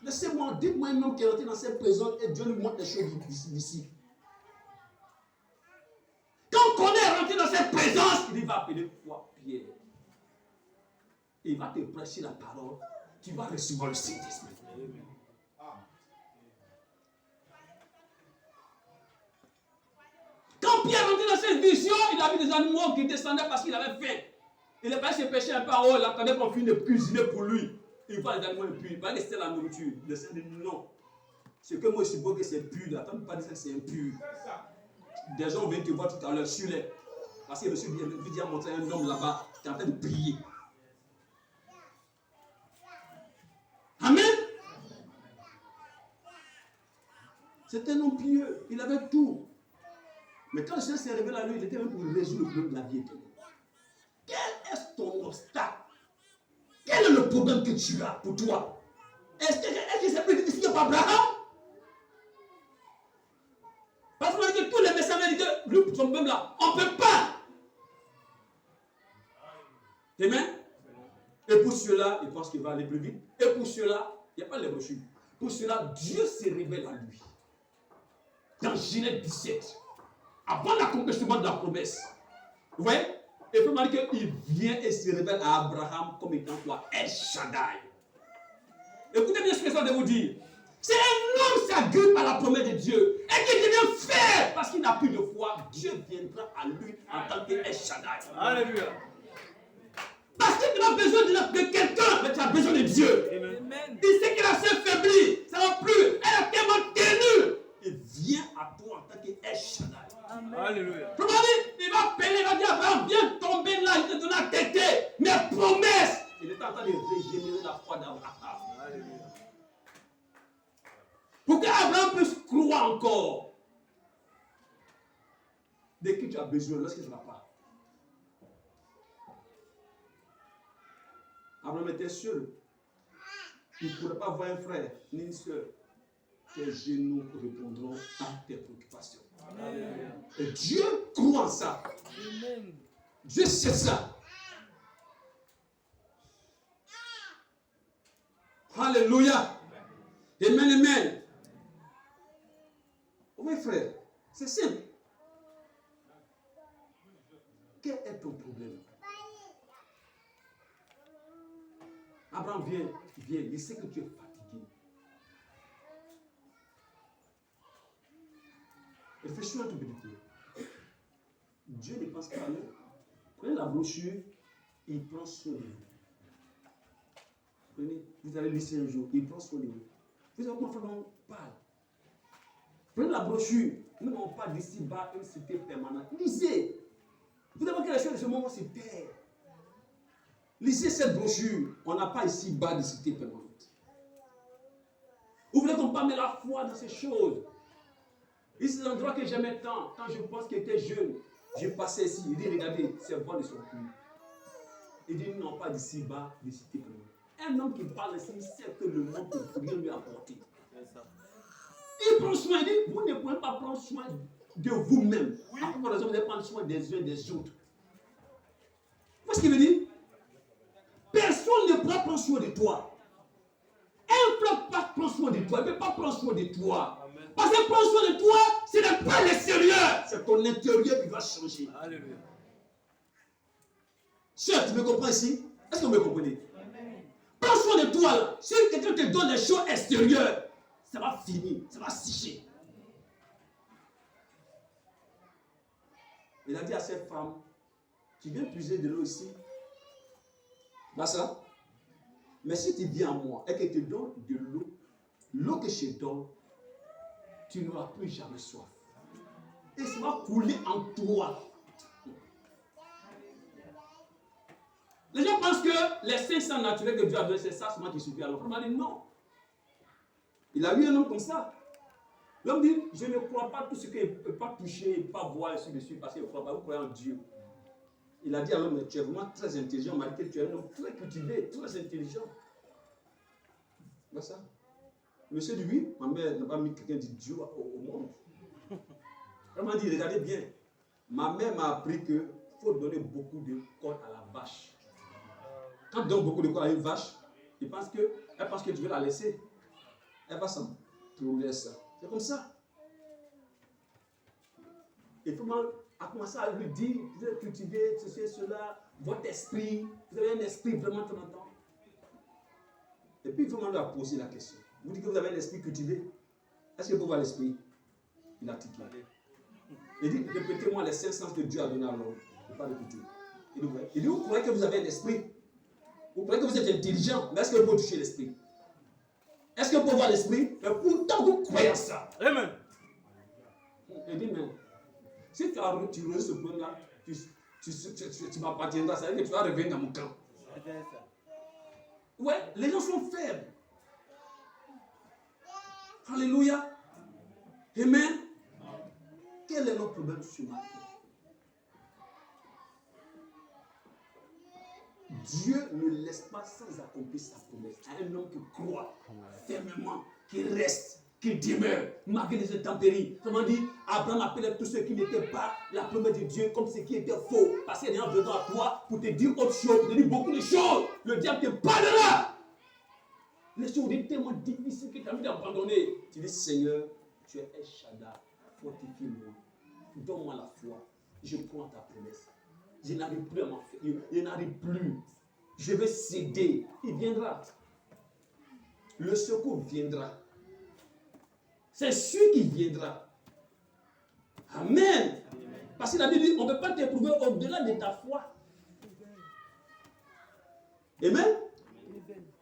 Laissez-moi, dites-moi un homme qui est rentré dans cette présence et Dieu lui montre les choses d'ici. Quand on est rentré dans cette présence, il va appeler toi Pierre. Il va te prêcher la parole. Tu vas recevoir le Saint-Esprit. Quand Pierre est rentré dans cette vision, il a vu des animaux qui descendaient parce qu'il avait faim. Il est parti se pêcher un peu en haut, il attendait qu'on finisse de cuisiner pour lui. Il voit les animaux impurs, il va laisser la nourriture. Le Seigneur dit non. Ce que moi je suppose que c'est pur, là. Quand tu parles de ça, c'est impur. Des gens viennent te voir tout à l'heure sur les. Parce que monsieur Vidi a montré un homme là-bas qui est en train de prier. Amen. C'était un homme pieux, il avait tout. Mais quand le Seigneur s'est révélé à lui, il était même pour résoudre le problème de la vie éternelle. Quel est ton obstacle? Quel est le problème que tu as pour toi? Est-ce que c'est plus difficile pour Abraham? Parce qu'on dit que tous les messages disent que lui, son problème là, on ne peut pas. Amen. Et pour cela, il pense qu'il va aller plus vite. Et pour cela, il n'y a pas les brochures. Pour cela, Dieu se révèle à lui. Dans Genèse 17, avant l'accomplissement de la promesse. Vous voyez? Et puis, il dit qu'il vient et se révèle à Abraham comme étant quoi? El Shaddai. Écoutez bien ce que ça veut vous dire. C'est un homme s'agrippe à la promesse de Dieu et qui devient fier parce qu'il n'a plus de foi. Dieu viendra à lui en tant que El Shaddai. Alléluia. Parce que tu as besoin de quelqu'un, mais tu as besoin de Dieu. Amen. Il sait que la sœur faiblit, ça ne va plus. Elle a tellement tenu. Il vient à toi en tant que El Shaddai. Amen. Alléluia. Il va appeler, il va dire Abraham, viens tomber là, il te donne la tête, mes promesses. Il est en train de régénérer la foi d'Abraham. Alléluia. Pour qu'Abraham puisse croire encore. De qui tu as besoin lorsque tu ne vas pas. Abraham était seul. Il ne pourrait pas voir un frère ni une soeur. Tes genoux répondront à tes préoccupations. Amen. Et Dieu croit en ça. Amen. Dieu sait ça. Alléluia. Amen, amen. Oui, frère, c'est simple. Quel est ton problème? Abraham, viens, il sait que tu es fatigué. Réfléchis un tout petit peu. Dieu ne pense pas à nous. Prenez la brochure, il prend soin de vous. Prenez, vous allez laisser un jour, il prend soin de vous. Vous savez comment on parle? Prenez la brochure, nous n'avons pas d'ici bas une cité permanente. Lisez. Vous avez que les choses de ce moment se perdent. Lisez cette brochure. On n'a pas ici bas de cité permanente. Vous voulez qu'on parle de la foi dans ces choses? Ici, c'est l'endroit que j'aimais tant. Quand je pense qu'il était jeune, je passais ici. Il dit, regardez, c'est voix de son cul. Il dit, nous n'avons pas d'ici bas de cité permanente. Un homme qui parle ici, il sait que le monde ne peut rien lui apporter. C'est ça. Il prend soin, il dit, vous ne pouvez pas prendre soin de vous-même. À propos de ça, vous allez prendre soin des uns des autres. Vous voyez ce qu'il veut dire? Personne ne pourra prendre soin de toi. Elle ne peut pas prendre soin de toi. Elle ne peut pas prendre soin de toi. Amen. Parce que prendre soin de toi, ce n'est pas l'extérieur. C'est ton intérieur qui va changer. Alléluia. Sœur, tu me comprends ici? Est-ce que vous me comprenez? Prends soin de toi. Là. Si quelqu'un te donne les choses extérieures, ça va finir, ça va sécher. Il a dit à cette femme, tu viens puiser de l'eau ici. Là, ça. Mais si tu viens à moi et que tu te donnes de l'eau, l'eau que je te donne, tu n'auras plus jamais soif. Et ça va couler en toi. Les gens pensent que les 500 naturels que Dieu a donné, c'est ça seulement qui suffit à l'homme. On a dit non. Il a eu un homme comme ça. L'homme dit, je ne crois pas tout ce qu'il ne peut pas toucher, pas voir, et ainsi de suite, parce qu'il ne croit pas, vous croyez en Dieu. Il a dit à l'homme, tu es vraiment très intelligent, malgré que tu es un homme très cultivé, très intelligent. Voilà ça. Monsieur dit oui, ma mère n'a pas mis quelqu'un d'idiot au monde. Elle m'a dit, regardez bien, ma mère m'a appris qu'il faut donner beaucoup de corps à la vache. Quand tu donnes beaucoup de corps à une vache, elle pense que tu veux la laisser. Elle va s'en trouver ça. C'est comme ça. Et tout le monde a commencé à lui dire, vous êtes cultivé, ceci et cela, votre esprit, vous avez un esprit vraiment de temps en temps. Et puis, il faut lui a posé la question. Vous dites que vous avez un esprit cultivé. Est-ce que vous voyez l'esprit? Il a tiqué. Il dit, répétez-moi les 5 sens que Dieu a donné à l'homme. Il ne pas répéter. Il dit, vous croyez que vous avez un esprit? Vous croyez que vous êtes intelligent? Mais est-ce que vous pouvez toucher l'esprit? Est-ce que vous pouvez voir l'esprit? Mais pourtant, vous croyez à ça. Amen. Il dit, mais si tu as retiré ce plan-là, tu m'appartiendras. Ça veut dire que tu vas revenir dans mon camp. Ouais, les gens sont faibles. Alléluia. Amen. Quel est notre problème ce matin? Dieu ne laisse pas sans accomplir sa promesse à un homme qui croit fermement, qui reste, qui demeure, malgré les intempéries. Comment dit, Abraham appelait tous ceux qui n'étaient pas la promesse de Dieu comme ceux qui étaient faux. Parce qu'il y a des gens venant à toi pour te dire autre chose, pour te dire beaucoup de choses. Le diable te parlera. Les choses sont tellement difficiles que tu as envie d'abandonner. Tu dis, Seigneur, tu es El Shaddai, fortifie-moi, donne-moi la foi, je prends ta promesse. Je n'arrive plus à m'en faire, je n'arrive plus. Je vais céder, il viendra. Le secours viendra. C'est sûr qu'il viendra. Amen. Parce que la Bible dit, on ne peut pas t'éprouver au-delà de ta foi. Amen.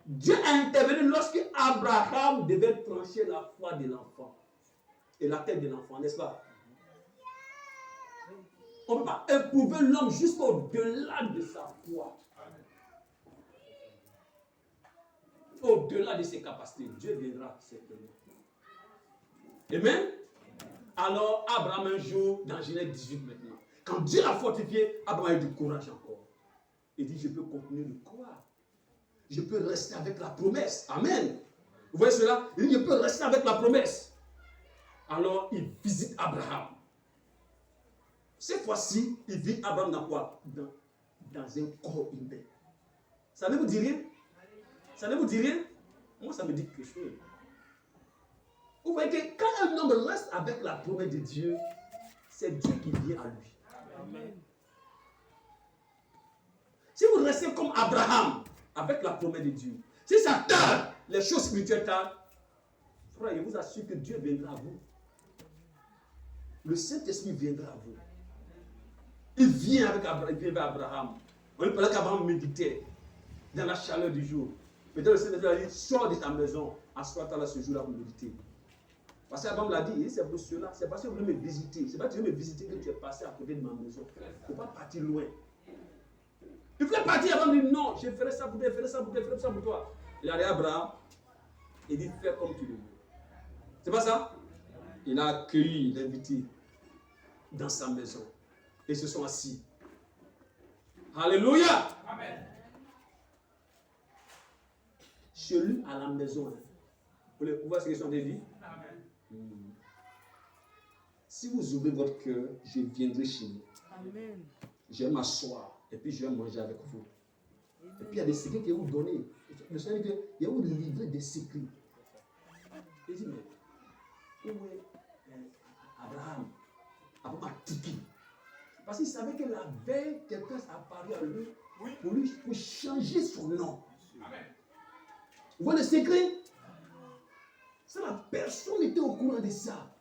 Dieu a intervenu lorsque Abraham devait trancher la foi de l'enfant et la tête de l'enfant, n'est-ce pas? On ne peut pas éprouver l'homme jusqu'au-delà de sa foi. Au-delà de ses capacités, Dieu viendra certainement. Amen. Alors, Abraham un jour, dans Genèse 18 maintenant, quand Dieu l'a fortifié, Abraham a eu du courage encore. Il dit, je peux continuer de croire. Je peux rester avec la promesse. Amen. Vous voyez cela? Il dit, je peux rester avec la promesse. Alors, il visite Abraham. Cette fois-ci, il vit Abraham dans quoi? Dans un corps humain. Ça ne vous dit rien? Ça ne vous dit rien? Moi, ça me dit quelque chose. Vous voyez que quand un homme reste avec la promesse de Dieu, c'est Dieu qui vient à lui. Amen. Si vous restez comme Abraham, avec la promesse de Dieu, si ça tarde, les choses spirituelles tardent, frère, je vous assure que Dieu viendra à vous. Le Saint-Esprit viendra à vous. Il vient avec Abraham. On parlait qu'Abraham méditait dans la chaleur du jour. Peut-être le Saint-Esprit a dit, sors de ta maison, assois-toi là ce jour-là pour méditer. Parce qu'Abraham l'a dit, c'est pour cela, c'est parce que vous voulez me visiter. C'est pas que tu veux me visiter que tu es passé à côté de ma maison. Il ne faut pas partir loin. Il voulait partir, Abraham dit, non, je ferai ça pour toi, je ferai ça pour toi, je ferai ça pour toi. Il a dit à Abraham, il dit, fais comme tu le veux. C'est pas ça? Il a accueilli l'invité dans sa maison. Et ils se sont assis. Alléluia! Amen. Chez lui à la maison. Vous voyez ce qu'ils sont dit? Amen. Si vous ouvrez votre cœur, je viendrai chez vous. Amen. Je vais m'asseoir et puis je vais manger avec vous. Et puis il y a des secrets qu'il va vous donner. Le Seigneur dit qu'il va vous livrer des secrets. Il dit, mais où est Abraham? Abraham a tiqué. Parce qu'il savait que la veille, quelqu'un s'est apparu à lui pour changer son nom. Amen. Vous voyez le secret? Ça, la personne n'était au courant de ça.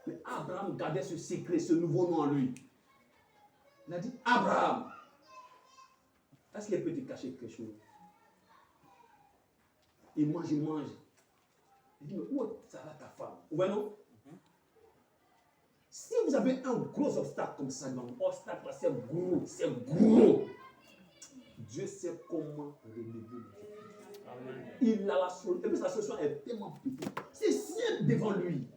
Mais Abraham gardait ce secret, ce nouveau nom en lui. Il a dit, Abraham, est-ce qu'il peut te cacher quelque chose? Il mange, il mange. Il dit, mais où ça va ta femme? Vous voyez, non? Si vous avez un gros obstacle comme ça, donc obstacle, c'est gros, c'est gros. Dieu sait comment relever le défi. Il a la solution. Et puis sa solution est tellement petite. C'est simple devant lui.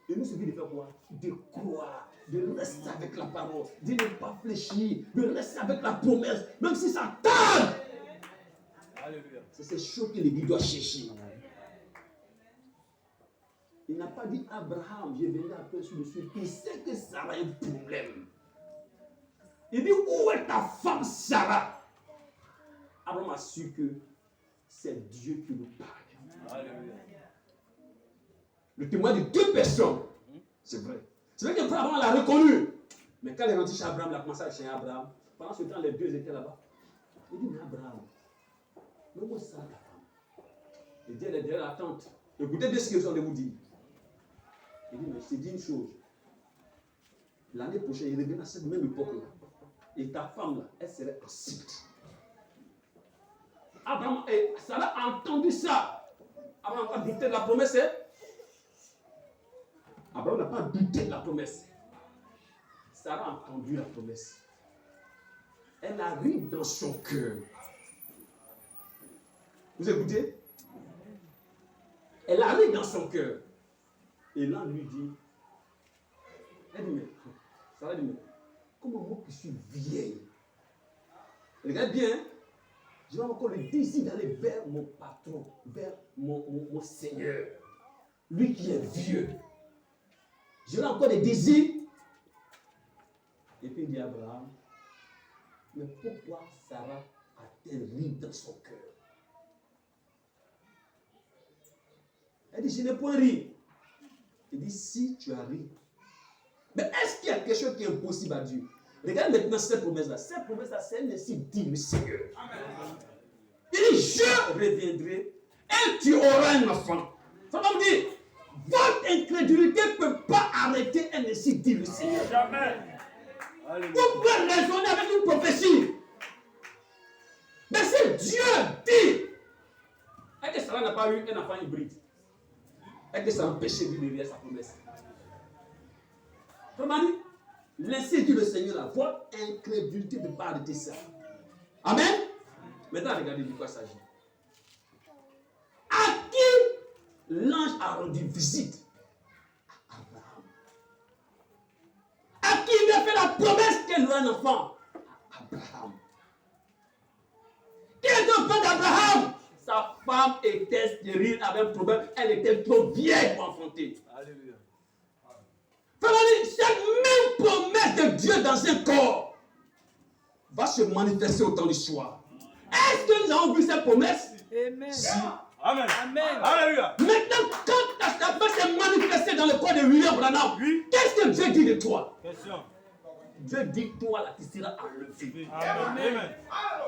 Et nous suffit de faire quoi? De croire, de rester avec la parole, de ne pas fléchir, de rester avec la promesse, même si ça tarde. Alléluia. C'est ces choses que l'Église doit chercher. Il n'a pas dit Abraham, je vais après sur le sujet. Il sait que Sarah a un problème. Il dit, où est ta femme Sarah? Abraham a su que c'est Dieu qui nous parle. Alléluia. Le témoin de deux personnes, c'est vrai. C'est vrai qu'Abraham l'a reconnu. Mais quand il est rentré chez Abraham, il a commencé à chercher Abraham. Pendant ce temps, les deux étaient là-bas. Il dit, mais Abraham, où ça ta femme? Il dit, elle est derrière la tente. Écoutez bien ce qu'ils ont de vous dire. Il dit, mais je te dis une chose. L'année prochaine, il revient à cette même époque-là. Et ta femme, là, elle serait enceinte. Abraham et Sarah a entendu ça. Abraham n'a pas douté de la promesse. Hein? Abraham n'a pas douté de la promesse. Sarah a entendu la promesse. Elle arrive dans son cœur. Vous écoutez? Elle arrive dans son cœur. Et là, lui dit, elle dit, mais, Sarah dit, mais, comment moi qui suis vieille? Regarde bien, hein? J'ai encore le désir d'aller vers mon patron, vers mon Seigneur. Lui qui est vieux. J'ai encore des désirs. Et puis il dit à Abraham, mais pourquoi Sarah a-t-elle ri dans son cœur? Elle dit, je n'ai point ri. Il dit, si tu as ri. Mais est-ce qu'il y a quelque chose qui est impossible à Dieu? Regarde maintenant cette promesse-là. Cette promesse-là, c'est elle ainsi dit le Seigneur. Amen. Il dit, je reviendrai et tu auras un enfant. Ça va me dire, votre incrédulité ne peut pas arrêter un ainsi dit le Seigneur. Jamais. Vous pouvez raisonner avec une prophétie. Mais si Dieu dit, est-ce que Sarah n'a pas eu un enfant hybride? Est-ce que ça empêchait lui de réaliser sa promesse? Comment dit? Laissez dire le Seigneur là, votre incrédulité ne peut pas arrêter ça. Amen. Maintenant, regardez de quoi il s'agit. À qui l'ange a rendu visite? À Abraham. À qui il a fait la promesse qu'elle aurait un enfant? À Abraham. Qui est le père d'Abraham? Sa femme était stérile, avait un problème, elle était trop vieille pour enfanter. Alléluia. Cette même promesse de Dieu dans un corps va se manifester au temps du soir. Est-ce que nous avons vu cette promesse? Amen. Si. Amen. Amen. Alléluia. Maintenant, quand ta promesse s'est manifestée dans le corps de William Branham, Oui. qu'est-ce que Dieu dit de toi? Question. Dieu dit, toi là, tu seras enlevé. Amen. Amen.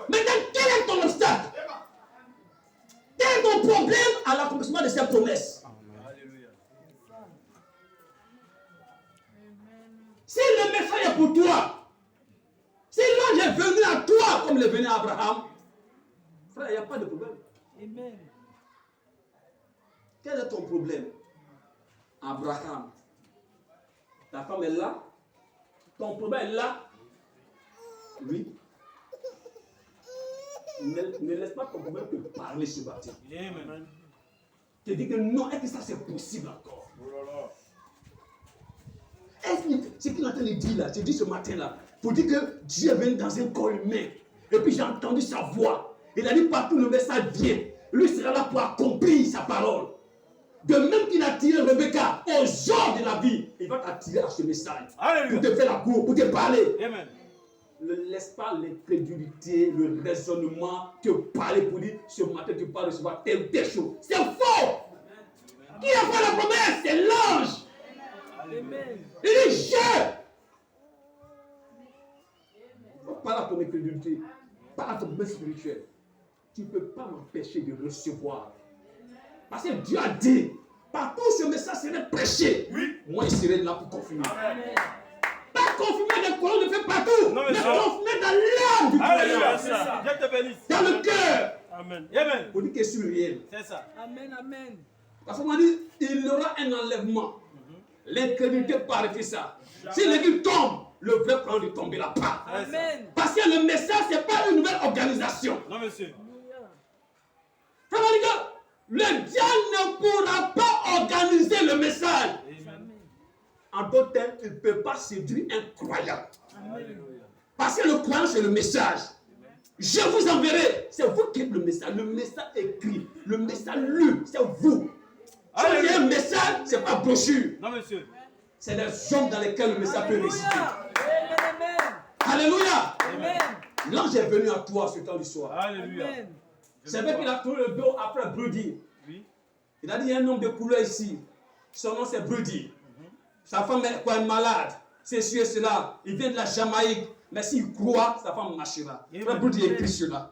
Maintenant, quel est ton obstacle? Quel est ton problème à l'accomplissement de cette promesse? Alléluia. Si le message est pour toi, si l'ange est venu à toi comme il est venu à Abraham, frère, il n'y a pas de problème. Amen. Quel est ton problème? Abraham, ta femme est là, ton problème est là. Oui. Ne laisse pas ton problème te parler ce matin. Amen. Te dis que non, est-ce que ça c'est possible encore? Est-ce que ce qu'il est en train de dire là, je dis ce matin-là, pour dire que Dieu est venu dans un corps humain, et puis j'ai entendu sa voix. Il a dit partout le message vient. Lui sera là pour accomplir sa parole. De même qu'il a tiré Rebecca au jour de la vie, il va t'attirer à ce message. Alléluia. Pour te faire la cour, pour te parler. Amen. Ne laisse pas l'incrédulité, le raisonnement te parler pour dire ce matin tu vas recevoir telle chose. C'est faux. Qui a fait la promesse? C'est l'ange. Amen. Il dit je. Pas à ton incrédulité, pas à ton promesse spirituelle. Tu ne peux pas m'empêcher de recevoir. Parce que Dieu a dit, partout ce message serait prêché. Oui. Moi, il serait là pour confirmer. Amen. Pas confirmer des colonnes de fait partout, Non, mais mais ça. confirmer dans l'âme du Alléluia. croyant. C'est ça. Dieu te bénisse. Dans le cœur. Amen. Amen. Pour dire que c'est réel. C'est ça. Amen. Amen. Parce qu'on m'a dit, il y aura un enlèvement. L'incrédulité par ça. Si l'église tombe, le vrai croyant ne tombera pas. Amen. Parce que le message, ce n'est pas une nouvelle organisation. Non, monsieur. Alléluia. Frère Maniga, le diable ne pourra pas organiser le message. Amen. En d'autres termes, il ne peut pas séduire un croyant. Amen. Parce que le croyant, c'est le message. Je vous enverrai. C'est vous qui êtes le message. Le message écrit. Le message lu. C'est vous. Si il y a un message, ce n'est pas brochure. Non, monsieur. C'est les hommes dans lesquels le message peut résister. Alléluia. Alléluia. Amen. L'ange est venu à toi ce temps du soir. Alléluia. Amen. C'est vrai qu'il a tourné le dos après Brody. Oui. Il a dit il y a un homme de couleur ici. Son nom c'est Brody. Sa femme est quoi, malade. C'est sûr, cela. Il vient de la Jamaïque. Mais s'il croit, sa femme marchera. Frère Brody écrit cela.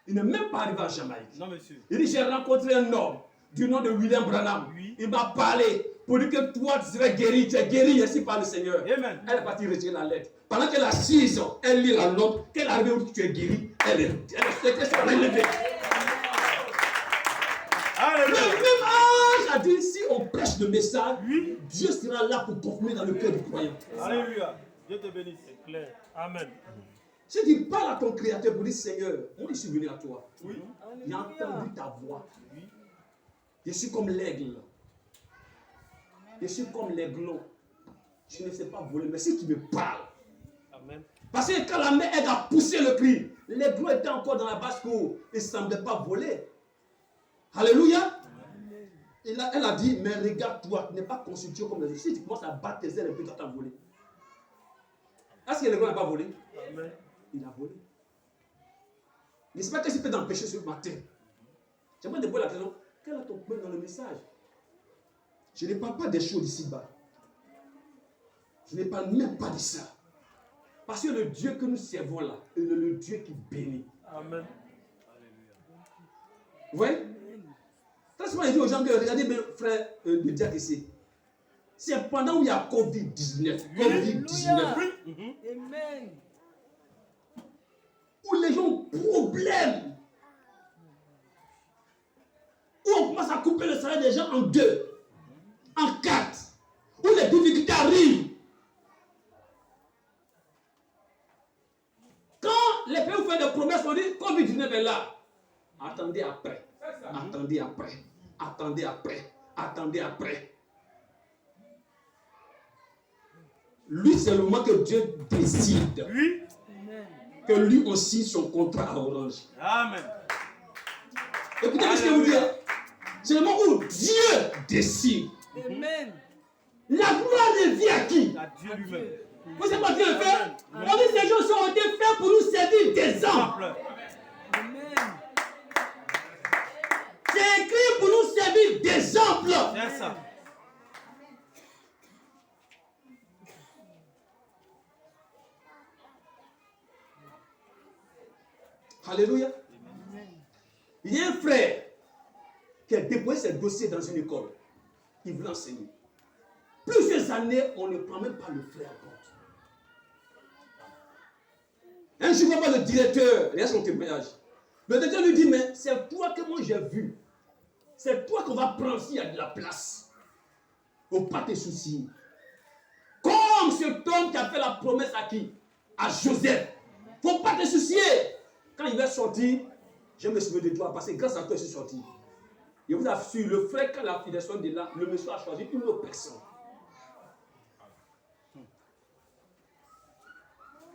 Il n'est même pas arrivé à Jamaïque. Non, monsieur. Il dit j'ai rencontré un homme du nom de William Branham. Oui. Il m'a parlé pour dire que toi tu serais guéri. Tu es guéri ainsi par le Seigneur. Amen. Elle est partie retirer la lettre. Pendant qu'elle assise, elle lit la note. Qu'elle arrive où tu es guéri, elle est levée. Le Alléluia. même ange a dit si on prêche le message, Oui. Dieu sera là pour confirmer dans le cœur du croyant. Alléluia. Dieu te bénisse. C'est clair. Amen. Si tu parles à ton Créateur pour dire Seigneur, moi je suis venu à toi. Oui. J'ai entendu ta voix. Oui. Je suis comme l'aigle. Je suis comme l'aiglon. Je ne sais pas voler, mais si tu me parles. Amen. Parce que quand la mère aide à pousser le cri, l'aiglon était encore dans la basse-cour. Il ne semblait pas voler. Alléluia. Elle a dit, mais regarde-toi, tu n'es pas constitué comme les autres. Si tu commences à battre tes ailes un peu, tu vas t'envoler. Est-ce que l'aiglon n'a pas volé? Amen. Il a volé. J'espère que tu peux t'empêcher ce matin. J'aimerais te poser la question. Quel est ton problème dans le message? Je ne parle pas des choses d'ici-bas. Je ne parle même pas de ça. Parce que le Dieu que nous servons là, est le Dieu qui bénit. Amen. Vous voyez? Très souvent, il dit aux gens que regardez mes frères de diacre ici. C'est pendant où il y a Covid-19. Covid-19. Mhm. Amen. Où les gens ont problème. Où on commence à couper le salaire des gens en 2, en 4. Où les difficultés arrivent. Quand les pays font des promesses, on dit Covid-19 est là. Attendez après. Attendez après. Attendez après. Attendez après. Lui, c'est le moment que Dieu décide Oui. Amen. que lui aussi son contrat à Orange. Amen. Écoutez ce que je vous dis. C'est le moment où Dieu décide. Amen. La gloire ne vient à qui? À Dieu lui-même. Vous savez pas Dieu le fait? Amen. On dit ces choses ont été faits pour nous servir des hommes. Simple. Amen. C'est écrit pour nous servir d'exemple. C'est ça. Alléluia. Il y a un frère qui a déposé ses dossiers dans une école. Il voulait enseigner. Plusieurs années, on ne prend même pas le frère en compte. Un jour, on va voir le directeur, il y a son témoignage. Le directeur lui dit, mais c'est toi que moi j'ai vu. C'est toi qu'on va prendre s'il y a de la place. Faut pas te soucier. Comme cet homme qui a fait la promesse à qui? À Joseph. Faut pas te soucier. Quand il va sortir, je me souviens de toi parce que grâce à toi, je suis sorti. Je vous assure, le frère, quand la filiation de là, le monsieur a choisi une autre personne.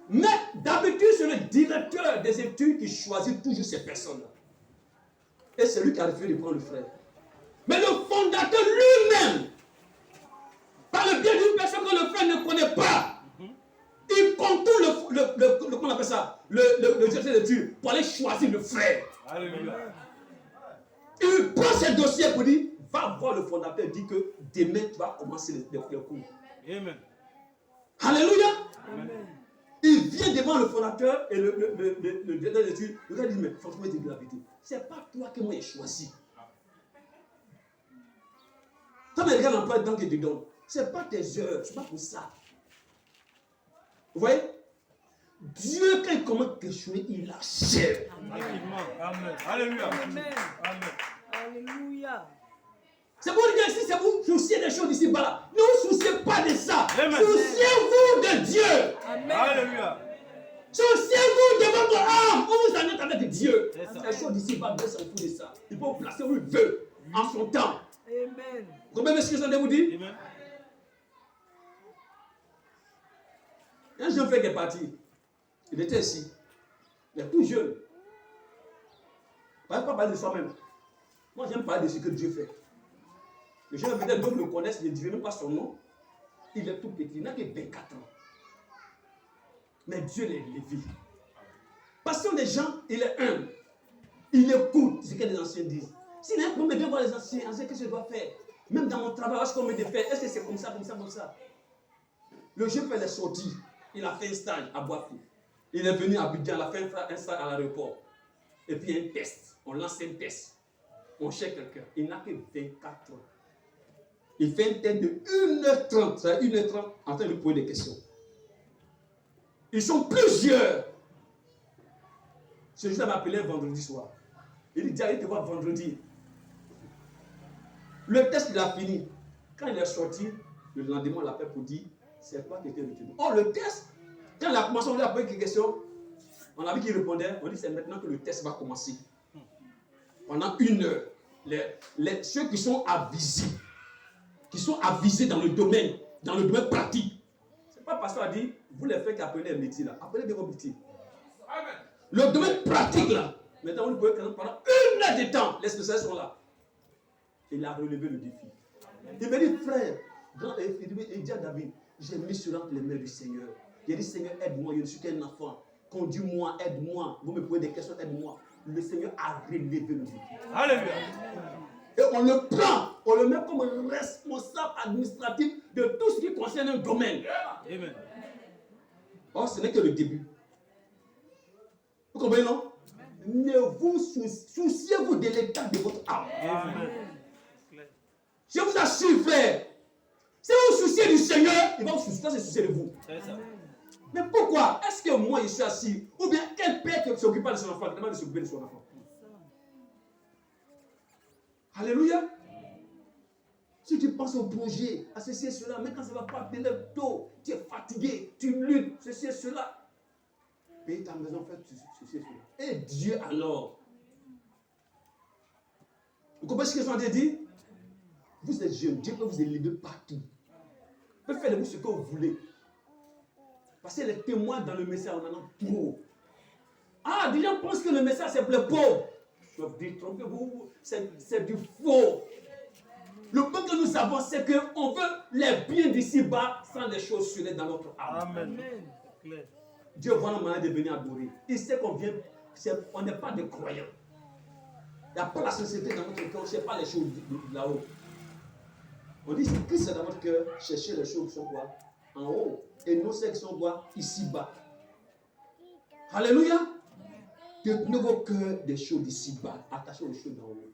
Mais d'habitude, c'est le directeur des études qui choisit toujours ces personnes-là. Et c'est lui qui a refusé de prendre le frère. Mais le fondateur lui-même, par le biais d'une personne que le frère ne connaît pas, il contourne comment on appelle ça, le directeur des études pour aller choisir le frère. Alléluia. Il prend ses dossiers pour dire, va voir le fondateur, dit que demain tu vas commencer les cours. Amen. Alléluia. Amen. Il vient devant le fondateur et le directeur des études. Le gars dit, mais franchement, il dit la vérité. C'est pas toi que moi j'ai choisi. Toi, mais regarde l'emploi de temps qu'il te donne. C'est pas tes heures, c'est pas pour ça. Vous voyez? Dieu, quand il commence quelque chose, il achève. Tranquillement. Amen. Alléluia. Amen. Amen. Alléluia. C'est pour dire que si c'est vous souciez des choses ici bas, ne vous souciez pas de ça. Amen. Souciez-vous de Dieu. Amen. Alléluia. Souciez-vous de votre âme. Vous vous en êtes avec Dieu. C'est ça. Les choses d'ici bas, Dieu s'en fout de ça. Il peut vous placer où il veut, en son temps. Amen. Vous comprenez ce que je viens de vous dire? Amen. Un jeune frère qui est parti, il était ici. Il est tout jeune. Il ne pas parler de soi-même. Moi, j'aime parler de ce que Dieu fait. Les gens, peut-être, d'autres le connaissent, je ne dirai même pas son nom. Il est tout petit, il n'a que 24 ans. Mais Dieu l'a élevé. Parce que les gens, il est humble. Il écoute ce que les anciens disent. S'il a un problème, viens voir les anciens. Qu'est-ce que je dois faire? Même dans mon travail, est-ce qu'on me fait? Est-ce que c'est comme ça, comme ça, comme ça? Le jeune fait les sorties. Il a fait un stage à Boafi. Il est venu à Abidjan, il a fait un stage à l'aéroport. Et puis un test. On lance un test. On cherche quelqu'un. Il n'a que 24 ans. Il fait un test de 1h30. Ça 1h30 en train de poser des questions. Ils sont plusieurs. Ce jour-là m'a appelé vendredi soir. Il dit, allez te voir vendredi. Le test, il a fini. Quand il est sorti, le lendemain, on l'appelle pour dire, c'est toi qui étais retenu. Oh, le test, quand il a commencé, on lui a posé quelques questions. On a vu qu'il répondait. On dit, c'est maintenant que le test va commencer. Pendant 1 heure, ceux qui sont avisés dans le domaine pratique. C'est pas parce qu'on a dit, vous les faites qu'appelez un métier là. Appelez des vos métiers. Le domaine pratique là. Maintenant, vous pouvez pendant 1 heure de temps, les spécialistes sont là. Il a relevé le défi. Il me dit, frère, il dit à David, j'ai mis sur les mains du Seigneur. Il a dit, Seigneur, aide-moi, je ne suis qu'un enfant. Conduis-moi, aide-moi. Vous me posez des questions, aide-moi. Le Seigneur a relevé le défi. Alléluia. Et on le prend, on le met comme responsable administratif de tout ce qui concerne un domaine. Amen. Or, ce n'est que le début. Vous comprenez, non? Ne vous souciez-vous de l'état de votre âme. Amen. Je vous assure, frère, si vous vous souciez du Seigneur, il va se soucier de vous. C'est ça. Mais pourquoi? Est-ce que moi je suis assis? Ou bien quel père qui ne s'occupe pas de son enfant, qui demande de s'occuper de son enfant? Alléluia. Si tu penses au projet, à ceci et cela, mais quand ça ne va pas, tu te lèves tôt, tu es fatigué, tu luttes, ceci et cela. Paye ta maison, fais ceci et cela. Et Dieu alors? Vous comprenez ce que je suis en train de dire? Vous êtes jeune, Dieu peut vous élever partout. Il peut faire de vous ce que vous voulez. Parce que les témoins dans le message, on en a trop. Ah, des gens pensent que le message c'est pour les pauvres. Je vous dis, trompez-vous, c'est du faux. Le peu que nous savons, c'est qu'on veut les biens d'ici-bas sans les choses sur dans notre âme. Amen. Amen. Dieu voit la manière de venir adorer. Il sait qu'on vient, on n'est pas des croyants. Il n'y a pas la société dans notre cœur, on ne cherche pas les choses de là-haut. On dit, c'est Christ dans votre cœur, cherchez les choses qui sont quoi? En haut. Et non celles qui sont quoi? Ici-bas. Alléluia. Tenez vos cœurs des choses d'ici-bas. Attachez aux choses d'en haut.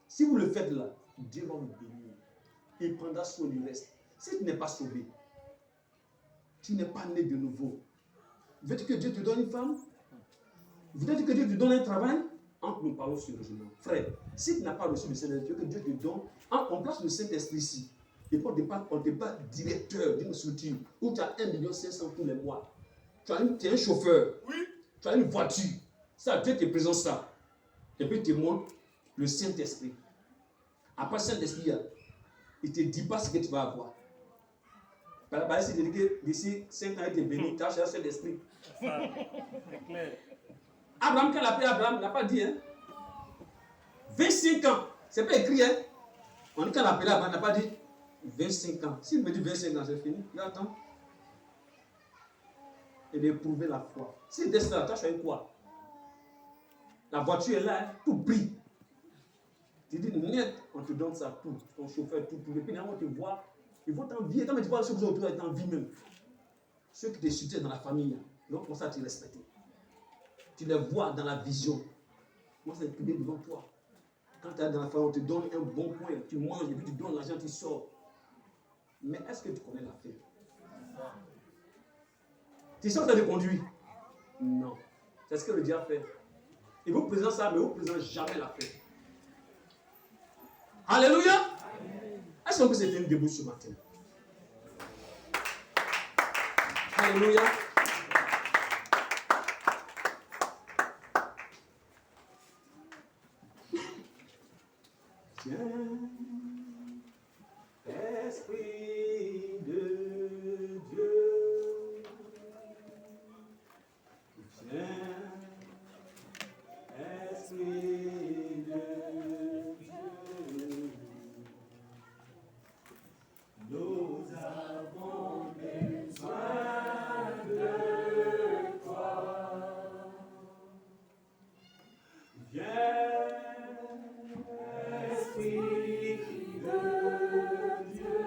Si vous le faites là, Dieu va vous bénir. Il prendra soin du reste. Si tu n'es pas sauvé, tu n'es pas né de nouveau. Veux-tu que Dieu te donne une femme? Veux-tu que Dieu te donne un travail? Entre nous parlons sur le genou. Frère, si tu n'as pas reçu le Saint-Esprit, que Dieu te donne, on place le Saint-Esprit ici. Et pour on te pas directeur d'une structure où tu as 1,5 million tous les mois. Tu es un chauffeur. Oui. Tu as une voiture. Ça, Dieu te présente ça. Et puis, il te montre le Saint-Esprit. Après le Saint-Esprit, il ne te dit pas ce que tu vas avoir. Par exemple, il te dit que d'ici 5 ans, il te béni, tu as cherché le Saint-Esprit. C'est clair. Abraham, quand il a appelé Abraham, il n'a pas dit, hein. 25 ans. C'est pas écrit, hein. On dit quand il a appelé Abraham, il n'a pas dit 25 ans. S'il me dit 25 ans, c'est fini. Il attend. Et d'éprouver la foi. Si tu ça, tu as choisi quoi? La voiture est là, hein, tout brille. Tu dis net, on te donne ça tout. Ton chauffeur, tout. Et puis, on te voit. Ils vont t'envier. Quand tu vois ceux qui sont autour, ils t'envient même. Ceux qui te soutiennent dans la famille, ils vont commencer à te respecter. Tu les vois dans la vision. Moi, c'est privé devant toi. Quand tu es dans la famille, on te donne un bon point. Tu manges, et puis tu donnes l'argent, tu sors. Mais est-ce que tu connais l'affaire? Tu sens que tu as conduit? Non. C'est ce que le diable fait. Il vous présente ça, mais il ne vous présente jamais l'affaire. Alléluia. Est-ce que c'est une debout ce matin? Alléluia. Tiens, Esprit de Dieu. Tiens, Esprit de Dieu. Nous avons besoin de toi. Viens, Esprit de Dieu.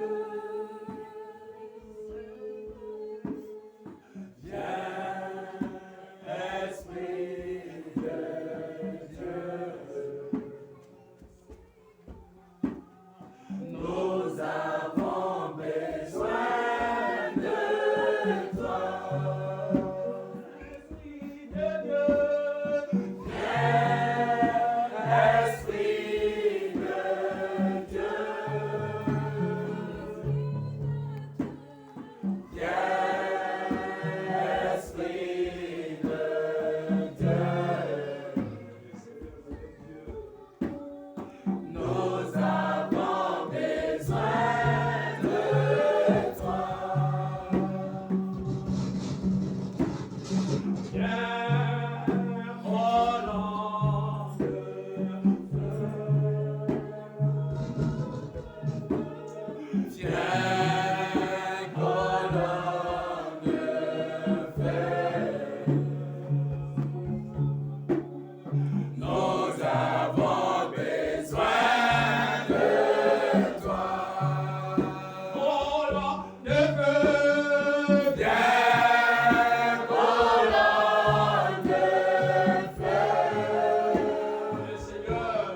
Viens, Esprit de Dieu. Nous avons besoin de toi. Esprit de Dieu. Viens, Esprit de Dieu. Viens, Esprit de Dieu. Nous avons besoin de toi. Viens, colombe de feu. Viens, colombe de feu. Nous avons besoin de toi. Colombe de feu. Viens, colombe de feu. Seigneur.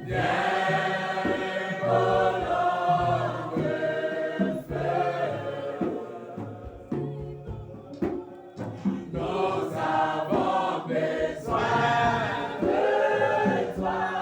Viens, colombe de feu. Nous avons besoin de toi.